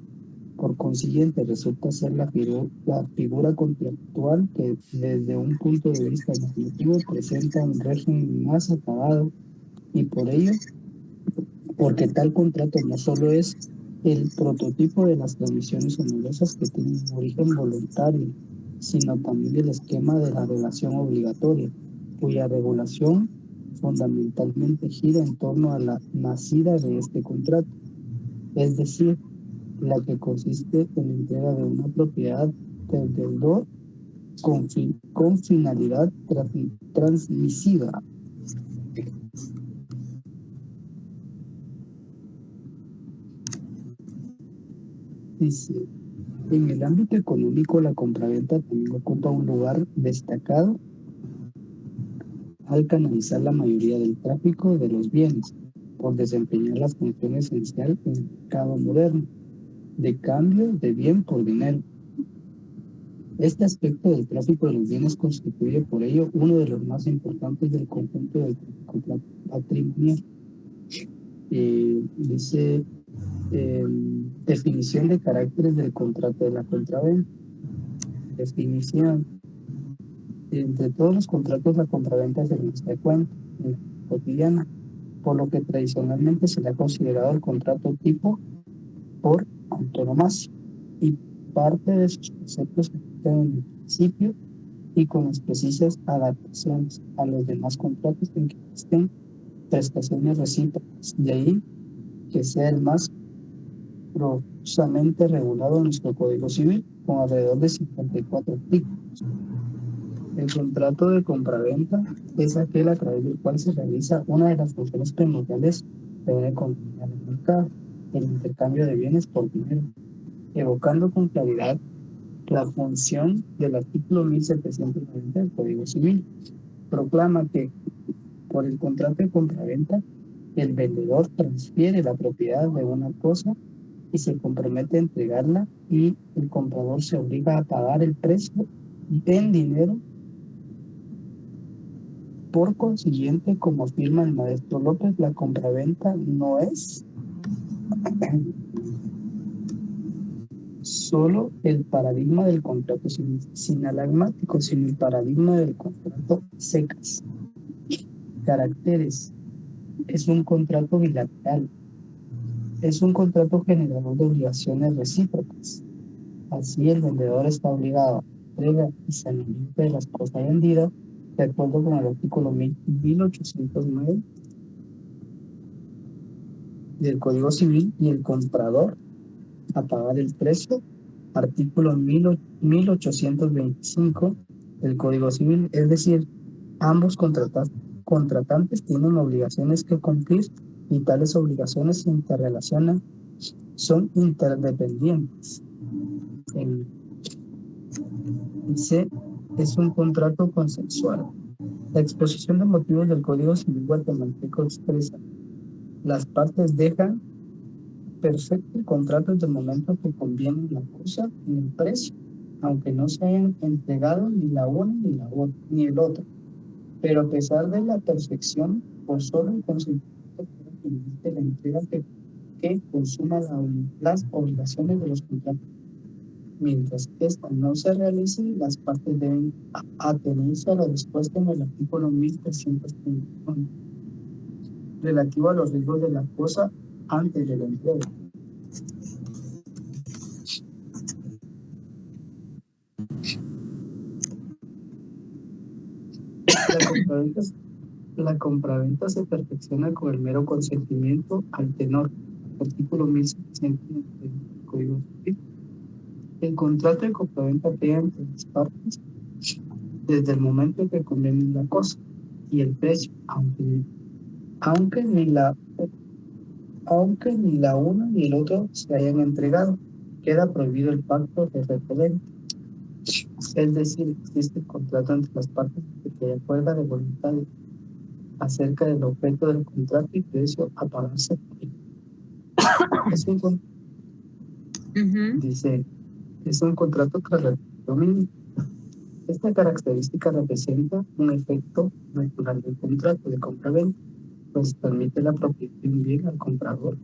Por consiguiente, resulta ser la figura contractual que, desde un punto de vista normativo, presenta un régimen más acabado, y por ello, porque tal contrato no solo es el prototipo de las transmisiones onerosas que tienen origen voluntario, sino también el esquema de la relación obligatoria, cuya regulación fundamentalmente gira en torno a la nacida de este contrato, es decir, la que consiste en la entrega de una propiedad del deudor con finalidad transmisiva. Dice, en el ámbito económico, la compraventa también ocupa un lugar destacado al canalizar la mayoría del tráfico de los bienes, por desempeñar la función esencial en el mercado moderno, de cambio de bien por dinero. Este aspecto del tráfico de los bienes constituye por ello uno de los más importantes del conjunto del tráfico patrimonial. Dice, definición de caracteres del contrato de la compraventa. Definición. Entre todos los contratos, la compraventa es el más frecuente, cotidiana, por lo que tradicionalmente se le ha considerado el contrato tipo por antonomasia, y parte de sus conceptos se aplican en el principio y con las precisas adaptaciones a los demás contratos en que existen prestaciones recíprocas. De ahí que sea el más profusamente regulado en nuestro Código Civil, con alrededor de 54 artículos. El contrato de compraventa es aquel a través del cual se realiza una de las funciones primordiales de una economía de mercado, el intercambio de bienes por dinero, evocando con claridad la función del artículo 1790 del Código Civil. Proclama que, por el contrato de compraventa, el vendedor transfiere la propiedad de una cosa y se compromete a entregarla y el comprador se obliga a pagar el precio en dinero. Por consiguiente, como afirma el maestro López, la compraventa no es solo el paradigma del contrato sinalagmático, sino el paradigma del contrato secas. Caracteres. Es un contrato bilateral. Es un contrato generador de obligaciones recíprocas. Así, el vendedor está obligado a entregar y saneamiento de las cosas vendidas, de acuerdo con el artículo 1809 del Código Civil, y el comprador a pagar el precio, artículo 1825 del Código Civil. Es decir, ambos contratantes tienen obligaciones que cumplir y tales obligaciones se interrelacionan, son interdependientes. C es un contrato consensual. La exposición de motivos del Código Civil guatemalteco expresa: las partes dejan perfecto el contrato desde el momento que conviene la cosa y el precio, aunque no se hayan entregado ni la una ni el otro. Pero a pesar de la perfección, por solo el consentimiento permite la entrega que consuma las obligaciones de los contratos. Mientras que esta no se realice, las partes deben atenerse a lo dispuesto en el artículo 1331, relativo a los riesgos de la cosa antes de la entrega. La compraventa se perfecciona con el mero consentimiento al tenor, artículo 1790 del Código Civil. El contrato de compraventa queda entre las partes desde el momento en que conviene la cosa y el precio, aunque ni la una ni el otro se hayan entregado. Queda prohibido el pacto de referente. Es decir, existe el contrato entre las partes que se acuerda de voluntad acerca del objeto del contrato y precio a pagarse por él. Dice, es un contrato tras dominio. Esta característica representa un efecto natural del contrato de compra-venta, pues permite la propiedad de un bien al comprador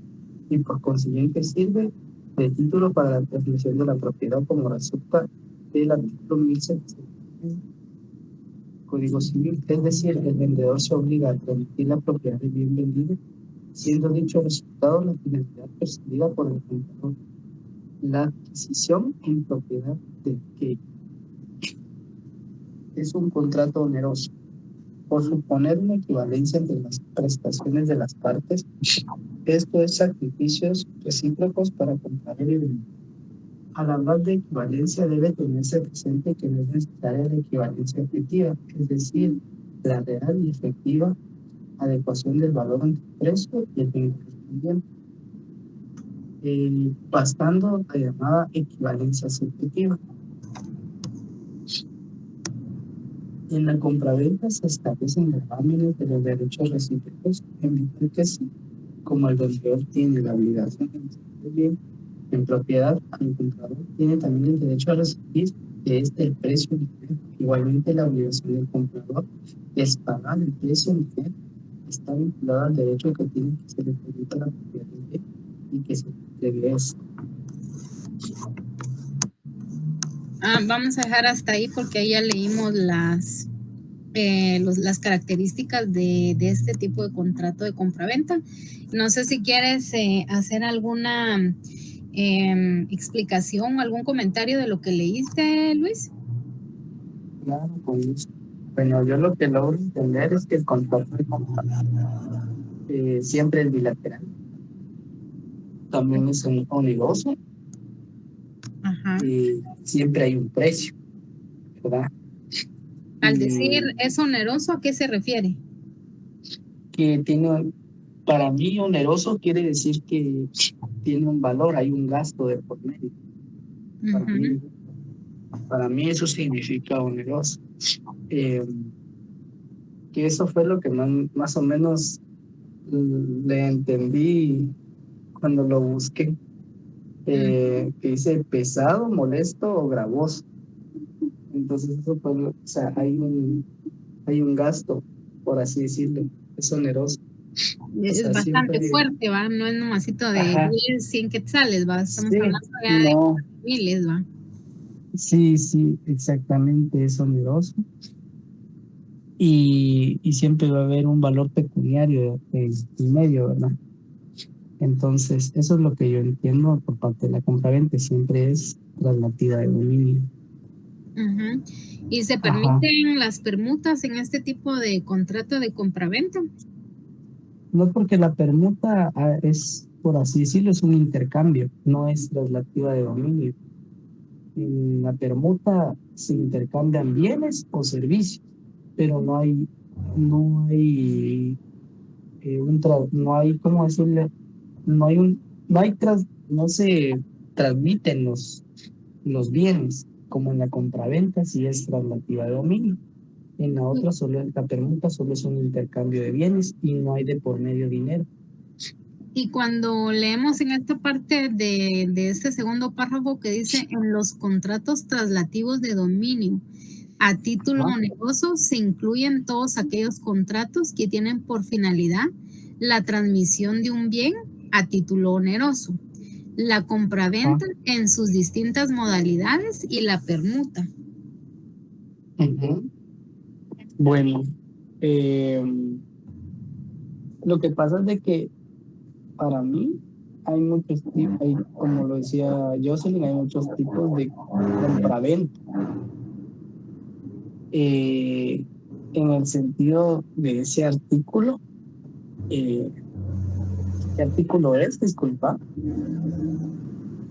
y por consiguiente sirve de título para la transmisión de la propiedad, como resulta del artículo 1700 Código Civil. Es decir, el vendedor se obliga a transmitir la propiedad del bien vendido, siendo dicho resultado la finalidad perseguida por el comprador, la adquisición en propiedad del que es un contrato oneroso. Por suponer una equivalencia entre las prestaciones de las partes, esto es sacrificios recíprocos para comprar y vender. Al hablar de equivalencia debe tenerse presente que no es necesaria la equivalencia efectiva, es decir, la real y efectiva adecuación del valor entre el precio y el bien correspondiente, bastando la llamada equivalencia subjetiva. En la compraventa se establecen gravámenes de los derechos recíprocos en virtud que sí, como el vendedor tiene la obligación de recibir bien en propiedad, al comprador tiene también el derecho a recibir de este el precio nivel. Igualmente, la obligación del comprador es pagar el precio nivel. Está vinculada al derecho que tiene que se le permita la propiedad del bien y que se entregue eso. Vamos a dejar hasta ahí porque ahí ya leímos las características de este tipo de contrato de compraventa. No sé si quieres hacer alguna explicación o algún comentario de lo que leíste, Luis. Claro, pues, bueno, yo lo que logro entender es que el contrato de compraventa siempre es bilateral. También es oneroso. Ajá. Siempre hay un precio, ¿verdad? Al decir es oneroso, ¿a qué se refiere? Que tiene, para mí oneroso quiere decir que tiene un valor, hay un gasto de por medio. Para mí eso significa oneroso. Que eso fue lo que más o menos le entendí cuando lo busqué. que dice pesado, molesto o gravoso. Entonces, eso pues, o sea, hay un gasto, por así decirlo, es oneroso. O Es sea, bastante siempre, fuerte, ¿va? No es nomasito de ajá, 10, 100 quetzales, ¿va? Estamos sí, hablando ya de no, miles, ¿va? sí, sí, exactamente, es oneroso. Y siempre va a haber un valor pecuniario en medio, ¿verdad? Entonces, eso es lo que yo entiendo por parte de la compraventa, siempre es traslativa de dominio. Ujú. ¿Y se Ajá. permiten las permutas en este tipo de contrato de compraventa? No, porque la permuta es, por así decirlo, es un intercambio, no es traslativa de dominio. En la permuta se intercambian bienes o servicios, pero no hay no hay, ¿cómo decirle? No hay no se transmiten los bienes, como en la compraventa, si es traslativa de dominio. En la otra, la permuta solo es un intercambio de bienes y no hay de por medio dinero. Y cuando leemos en esta parte de este segundo párrafo que dice, en los contratos traslativos de dominio a título Ajá, oneroso se incluyen todos aquellos contratos que tienen por finalidad la transmisión de un bien a título oneroso, la ajá, compraventa en sus distintas modalidades y la permuta. ujú. Bueno, eh, lo que pasa es de que para mí hay muchos tipos, como lo decía Jocelyn, hay muchos tipos de compraventa. Eh, en el sentido de ese artículo, eh, ¿qué artículo es? Disculpa.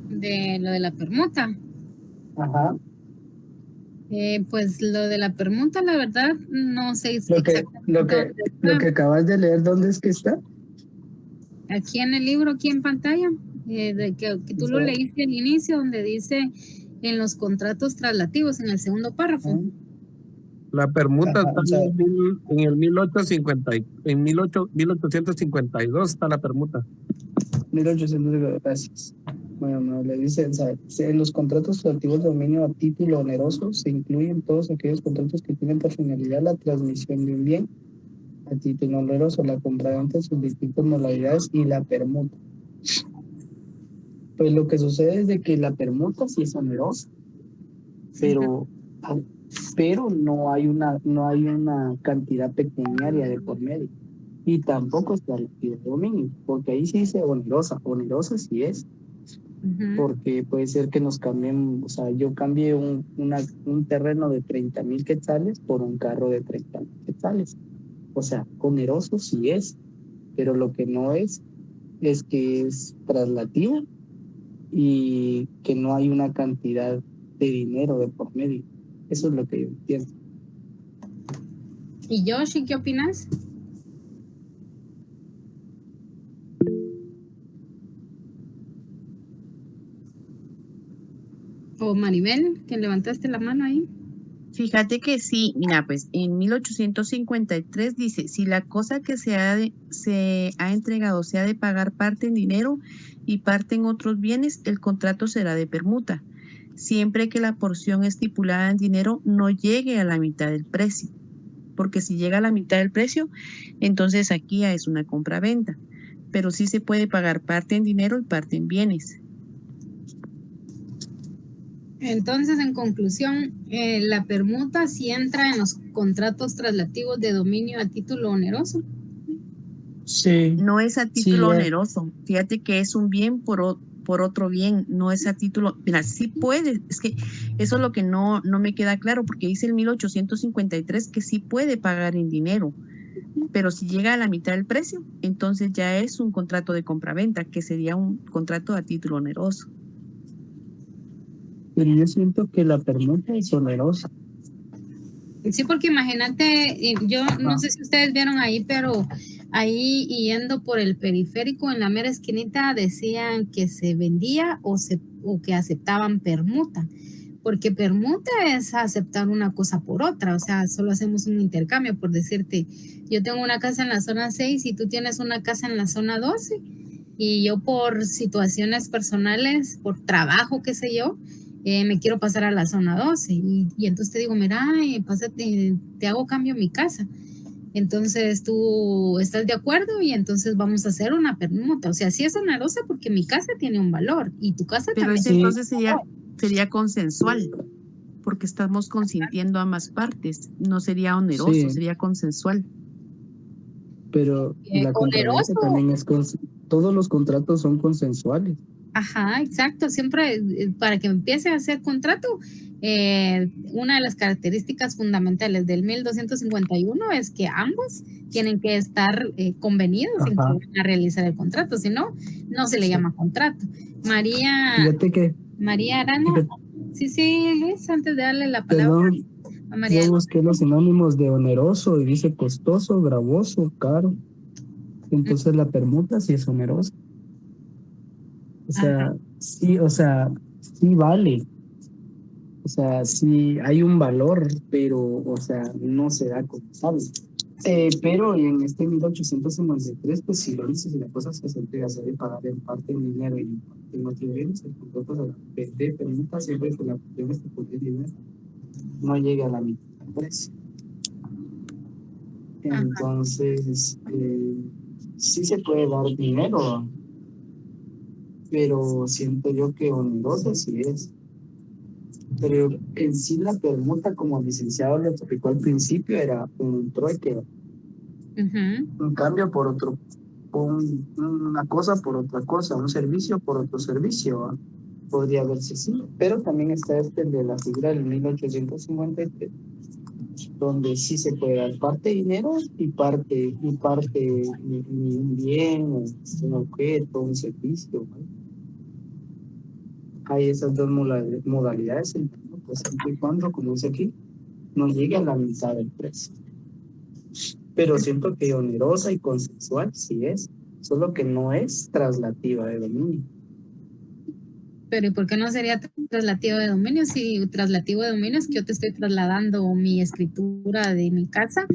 De lo de la permuta. Ajá. Pues lo de la permuta, la verdad, no sé Lo que, lo exactamente que, dónde lo está. que acabas de leer, ¿dónde es que está? Aquí en el libro, aquí en pantalla, que O tú lo sea, leíste al inicio, donde dice en los contratos traslativos, en el segundo párrafo. La permuta ajá, está o sea, en el 1850, en 1852 está la permuta. 1800, gracias. Bueno, no, le dicen, o sea, en los contratos relativos de dominio a título oneroso se incluyen todos aquellos contratos que tienen por finalidad la transmisión de un bien a título oneroso, la compraventa en sus distintas modalidades y la permuta. Pues lo que sucede es de que la permuta sí es onerosa, pero, pero no hay una cantidad pecuniaria de por medio. Y tampoco está el de dominio, porque ahí sí dice onerosa, onerosa sí es, Ujú. porque puede ser que nos cambien, o sea, yo cambie un terreno de 30,000 quetzales por un carro de 30,000 quetzales. O sea, oneroso sí es, pero lo que no es que es traslativo y que no hay una cantidad de dinero de por medio. Eso es lo que yo entiendo. ¿Y Yoshi, qué opinas? O Maribel, que levantaste la mano ahí. Fíjate que sí, mira, pues en 1853 dice, si la cosa que se ha entregado se ha de pagar parte en dinero y parte en otros bienes, el contrato será de permuta, siempre que la porción estipulada en dinero no llegue a la mitad del precio, porque si llega a la mitad del precio, entonces aquí ya es una compra-venta, pero sí se puede pagar parte en dinero y parte en bienes. Entonces, en conclusión, la permuta sí entra en los contratos traslativos de dominio a título oneroso. Sí, No es a sí, título oneroso. Fíjate que es un bien por otro bien, no es a título. Mira, sí puede, es que eso es lo que no me queda claro, porque dice el 1853 que sí puede pagar en dinero, pero si llega a la mitad del precio, entonces ya es un contrato de compraventa, que sería un contrato a título oneroso. pero yo siento que la permuta es onerosa. Sí, porque imagínate, yo no sé si ustedes vieron ahí, pero ahí yendo por el periférico en la mera esquinita decían que se vendía o que aceptaban permuta, porque permuta es aceptar una cosa por otra, o sea, solo hacemos un intercambio, por decirte, yo tengo una casa en la zona 6 y tú tienes una casa en la zona 12 y yo por situaciones personales, por trabajo, qué sé yo, me quiero pasar a la zona 12 y entonces te digo, mira, pásate, te hago cambio en mi casa. Entonces tú estás de acuerdo y entonces vamos a hacer una permuta. O sea, sí es onerosa porque mi casa tiene un valor y tu casa Pero también ese Sí. entonces sería consensual, porque estamos consintiendo a ambas partes. No sería oneroso, Sí. sería consensual. Pero la compraventa oneroso. también es todos los contratos son consensuales. Ajá, exacto. Siempre para que empiece a hacer contrato, una de las características fundamentales del 1251 es que ambos tienen que estar convenidos en que Ajá. van a realizar el contrato, si no, no se le Sí. llama contrato. María Arana, fíjate, sí, Luis, antes de darle la palabra perdón, a María. yo busqué los sinónimos de oneroso y dice costoso, gravoso, caro. Entonces la permuta sí es onerosa. O sea, sí vale. O sea, sí hay un valor, pero, o sea, no se da como tal. Pero en este 1853, pues si lo dices, y la cosa se entrega, se debe pagar en parte en dinero y en parte en otros bienes, el contrato de permuta siempre que la cuestión es que el dinero no llegue a la mitad del precio. Entonces, sí se puede dar dinero, pero siento yo que oneroso sí es. Pero en sí la permuta, como el licenciado lo explicó al principio, era un trueque, un cambio por otro, una cosa por otra cosa, un servicio por otro servicio, ¿va? Podría verse así, pero también está de la figura del 1853, donde sí se puede dar parte dinero y parte un bien, un objeto, un servicio, ¿va? Hay esas dos modalidades, pues siempre y cuando, como dice aquí, no llegue a la mitad del precio. Pero siento que onerosa y consensual sí es, solo que no es traslativa de dominio. Pero ¿y por qué no sería traslativo de dominio? Si traslativo de dominio es que yo te estoy trasladando mi escritura de mi casa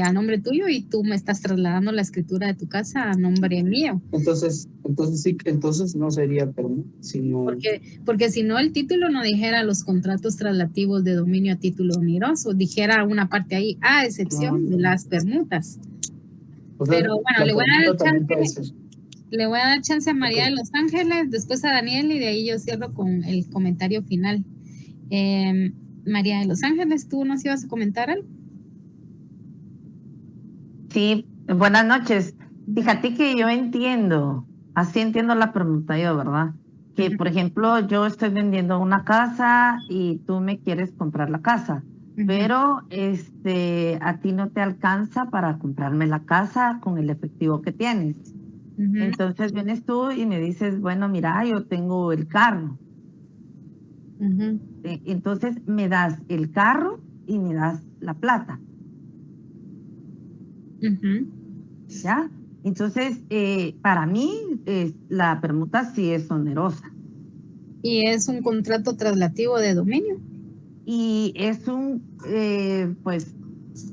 a nombre tuyo y tú me estás trasladando la escritura de tu casa a nombre mío. Entonces no sería permuta, sino... Porque si no, el título no dijera los contratos traslativos de dominio a título oneroso, dijera una parte ahí, a excepción de las permutas. O sea, pero bueno, le voy a dar chance a María Okay. de Los Ángeles, después a Daniel y de ahí yo cierro con el comentario final. María de Los Ángeles, ¿tú nos ibas a comentar algo? Sí, buenas noches. Fíjate que yo entiendo, así entiendo la pregunta yo, ¿verdad? Que, por ejemplo, yo estoy vendiendo una casa y tú me quieres comprar la casa, pero a ti no te alcanza para comprarme la casa con el efectivo que tienes. Entonces vienes tú y me dices, bueno, mira, yo tengo el carro. Entonces me das el carro y me das la plata. ¿Ya? Entonces, para mí, la permuta sí es onerosa. Y es un contrato traslativo de dominio. Y es pues,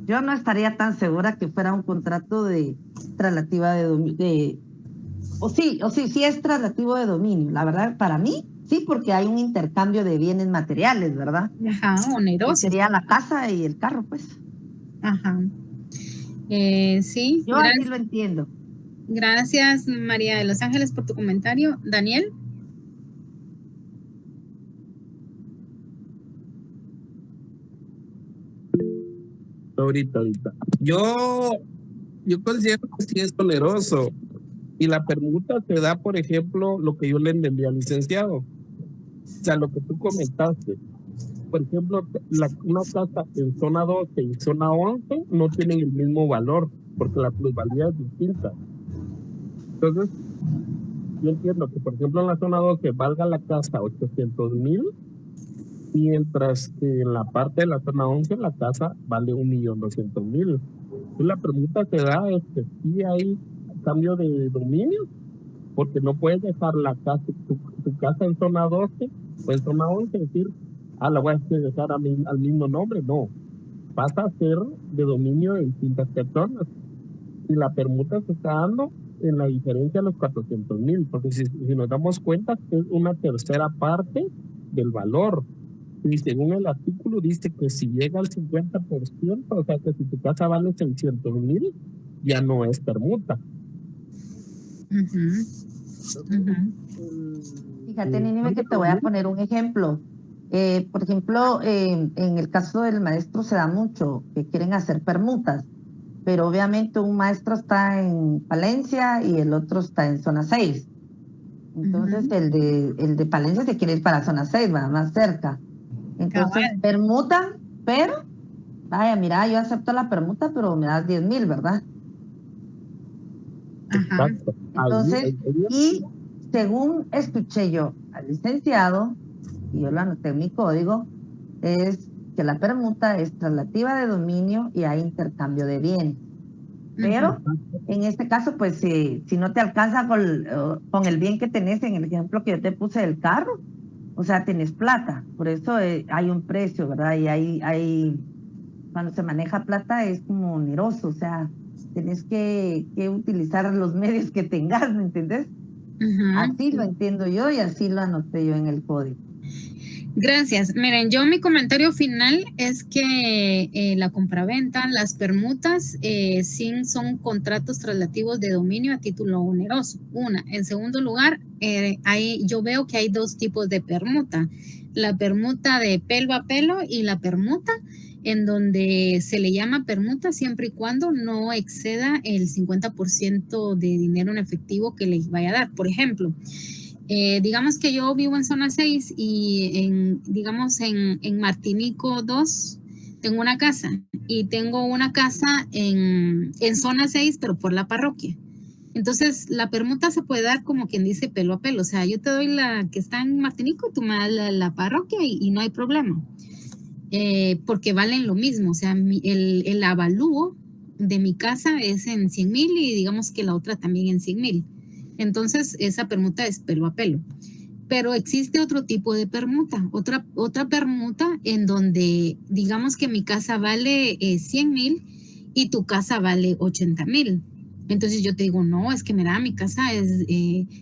yo no estaría tan segura que fuera un contrato de traslativa de dominio. O sí es traslativo de dominio. La verdad, para mí, sí, porque hay un intercambio de bienes materiales, ¿verdad? Ajá, oneroso. Que sería la casa y el carro, pues. Ajá. Sí. Yo así lo entiendo. Gracias, María de Los Ángeles, por tu comentario. Daniel. Ahorita. Yo considero que sí es oneroso. Y la permuta te da, por ejemplo, lo que yo le entendí al licenciado. O sea, lo que tú comentaste. Por ejemplo, una casa en zona 12 y zona 11 no tienen el mismo valor, porque la plusvalía es distinta. Entonces, yo entiendo que, por ejemplo, en la zona 12 valga la casa 800,000, mientras que en la parte de la zona 11 la casa vale 1,200,000. Y la pregunta que da es que sí hay cambio de dominio, porque no puedes dejar la casa, tu casa en zona 12 o en zona 11 decir, la voy a dejar al mismo nombre. No, pasa a ser de dominio de distintas personas. Y la permuta se está dando en la diferencia de los 400,000, porque si nos damos cuenta que es una tercera parte del valor. Y según el artículo dice que si llega al 50%, o sea que si tu casa vale 600,000, ya no es permuta. Fíjate, Nínive, que te voy a poner un ejemplo. Por ejemplo, en el caso del maestro se da mucho que quieren hacer permutas, pero obviamente un maestro está en Palencia y el otro está en zona 6. Entonces el de Palencia se quiere ir para zona 6, va más cerca. Entonces permutan, pero vaya, mira, yo acepto la permuta, pero me das 10,000, ¿verdad? Exacto. Entonces, y según escuché yo al licenciado, y yo lo anoté en mi código, es que la permuta es traslativa de dominio y hay intercambio de bienes. Pero en este caso, pues si no te alcanza con el bien que tenés, en el ejemplo que yo te puse del carro, o sea, tenés plata, por eso hay un precio, ¿verdad? Y hay cuando se maneja plata es como oneroso, o sea, tenés que utilizar los medios que tengas, ¿me entendés? Así lo entiendo yo y así lo anoté yo en el código. Gracias. Miren, yo mi comentario final es que la compraventa, las permutas, sí son contratos traslativos de dominio a título oneroso. Una. En segundo lugar, yo veo que hay dos tipos de permuta. La permuta de pelo a pelo y la permuta en donde se le llama permuta siempre y cuando no exceda el 50% de dinero en efectivo que les vaya a dar. Por ejemplo, digamos que yo vivo en zona 6 y digamos en Martinico 2 tengo una casa y tengo una casa en zona 6 pero por la parroquia. Entonces la permuta se puede dar como quien dice pelo a pelo, o sea, yo te doy la que está en Martinico y tú me das la parroquia y no hay problema, porque valen lo mismo, o sea, el avalúo de mi casa es en 100,000 y digamos que la otra también en 100,000. Entonces, esa permuta es pelo a pelo. Pero existe otro tipo de permuta, otra permuta en donde digamos que mi casa vale 100,000 y tu casa vale 80,000. Entonces yo te digo, no, es que mira, mi casa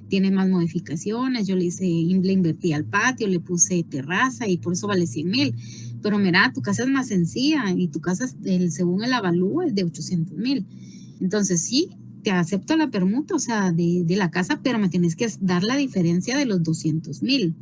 tiene más modificaciones, yo le invertí al patio, le puse terraza y por eso vale 100,000. Pero mira, tu casa es más sencilla y tu casa, según el avalúo, es de 800,000. Entonces sí, te acepto la permuta, o sea, de la casa, pero me tienes que dar la diferencia de los 200,000.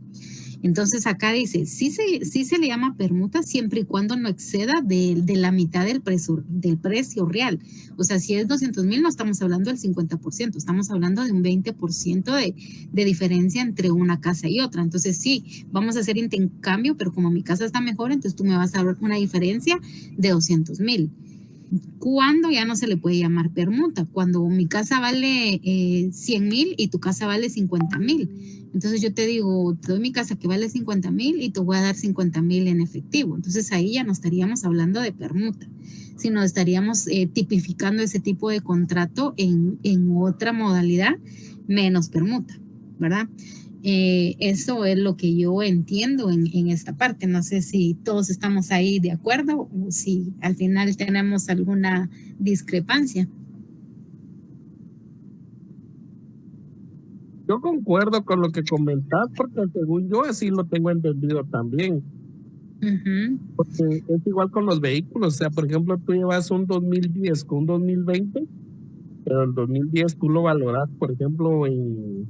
Entonces acá dice, sí se le llama permuta siempre y cuando no exceda de la mitad del precio real. O sea, si es 200,000 no estamos hablando del 50%, estamos hablando de un 20% de diferencia entre una casa y otra. Entonces sí, vamos a hacer intercambio, pero como mi casa está mejor, entonces tú me vas a dar una diferencia de 200,000. ¿Cuándo ya no se le puede llamar permuta? Cuando mi casa vale 100,000 y tu casa vale 50,000. Entonces yo te digo, te doy mi casa que vale 50,000 y te voy a dar 50,000 en efectivo. Entonces ahí ya no estaríamos hablando de permuta, sino estaríamos tipificando ese tipo de contrato en otra modalidad menos permuta, ¿verdad? Eso es lo que yo entiendo en esta parte. No sé si todos estamos ahí de acuerdo o si al final tenemos alguna discrepancia. Yo concuerdo con lo que comentás porque según yo así lo tengo entendido también. Porque es igual con los vehículos. O sea, por ejemplo, tú llevas un 2010 con un 2020, pero el 2010 tú lo valoras, por ejemplo, en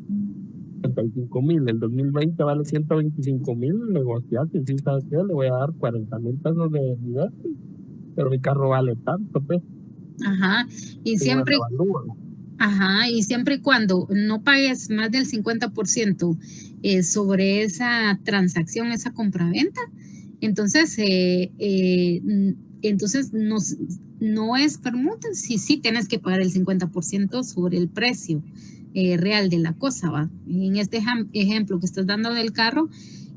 35,000, el 2020 vale 125,000, negociaste, si sabes qué, le voy a dar 40,000 pesos de nivel, pero mi carro vale tanto, pues. Ajá, y siempre y cuando no pagues más del 50% sobre esa transacción, esa compraventa, entonces no es permuta, sí tienes que pagar el 50% sobre el precio real de la cosa, ¿va? En este ejemplo que estás dando del carro,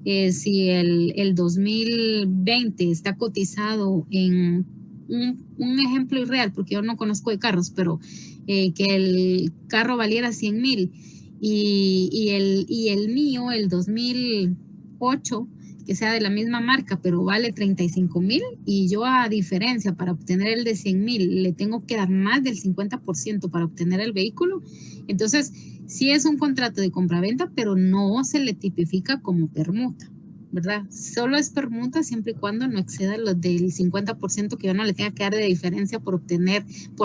si el 2020 está cotizado en un ejemplo irreal, porque yo no conozco de carros, pero que el carro valiera 100,000 y el mío, el 2008, que sea de la misma marca, pero vale 35,000 y yo a diferencia para obtener el de 100,000 le tengo que dar más del 50% para obtener el vehículo, entonces sí es un contrato de compraventa, pero no se le tipifica como permuta, ¿verdad? Solo es permuta siempre y cuando no exceda los del 50% que yo no le tenga que dar de diferencia por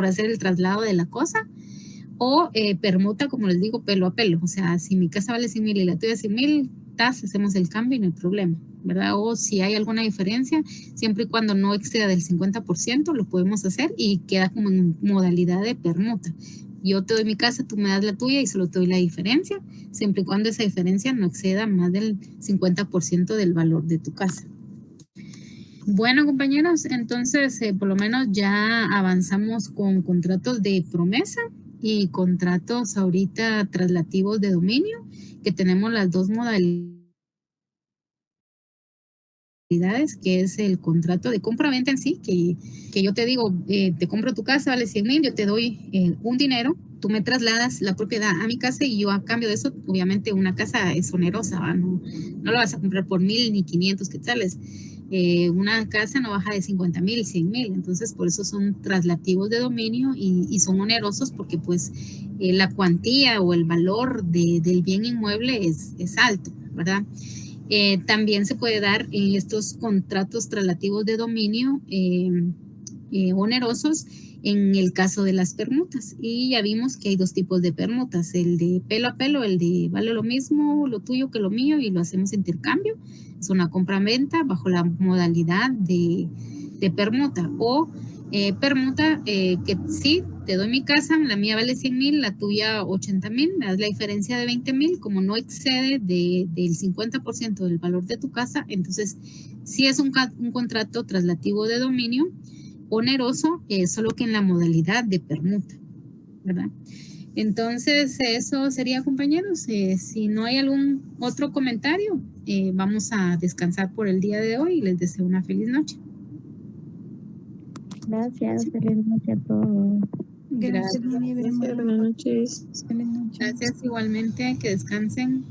hacer el traslado de la cosa. O permuta, como les digo, pelo a pelo. O sea, si mi casa vale 100,000 y la tuya 100,000, hacemos el cambio y no hay problema, ¿verdad? O si hay alguna diferencia, siempre y cuando no exceda del 50%, lo podemos hacer y queda como en modalidad de permuta. Yo te doy mi casa, tú me das la tuya y solo te doy la diferencia, siempre y cuando esa diferencia no exceda más del 50% del valor de tu casa. Bueno, compañeros, entonces por lo menos ya avanzamos con contratos de promesa y contratos ahorita traslativos de dominio, que tenemos las dos modalidades, que es el contrato de compra-venta en sí, que yo te digo, te compro tu casa, vale 100,000, yo te doy un dinero, tú me trasladas la propiedad a mi casa y yo a cambio de eso, obviamente una casa es onerosa, ¿va? No la vas a comprar por 1,000 ni 500 quetzales. Una casa no baja de 50,000, 100,000, entonces por eso son traslativos de dominio y son onerosos porque pues la cuantía o el valor del bien inmueble es alto, ¿verdad? También se puede dar en estos contratos traslativos de dominio onerosos en el caso de las permutas. Y ya vimos que hay dos tipos de permutas, el de pelo a pelo, el de vale lo mismo lo tuyo que lo mío y lo hacemos intercambio. Es una compra-venta bajo la modalidad de permuta o permuta que sí, te doy mi casa, la mía vale 100,000, la tuya 80,000, me das la diferencia de 20,000, como no excede del 50% del valor de tu casa, entonces sí es un contrato traslativo de dominio oneroso, solo que en la modalidad de permuta, ¿verdad? Entonces, eso sería, compañeros. Si no hay algún otro comentario, vamos a descansar por el día de hoy y les deseo una feliz noche. Gracias, feliz noche a todos. Gracias, Mini. Buenas noches. Feliz noche. Gracias igualmente, que descansen.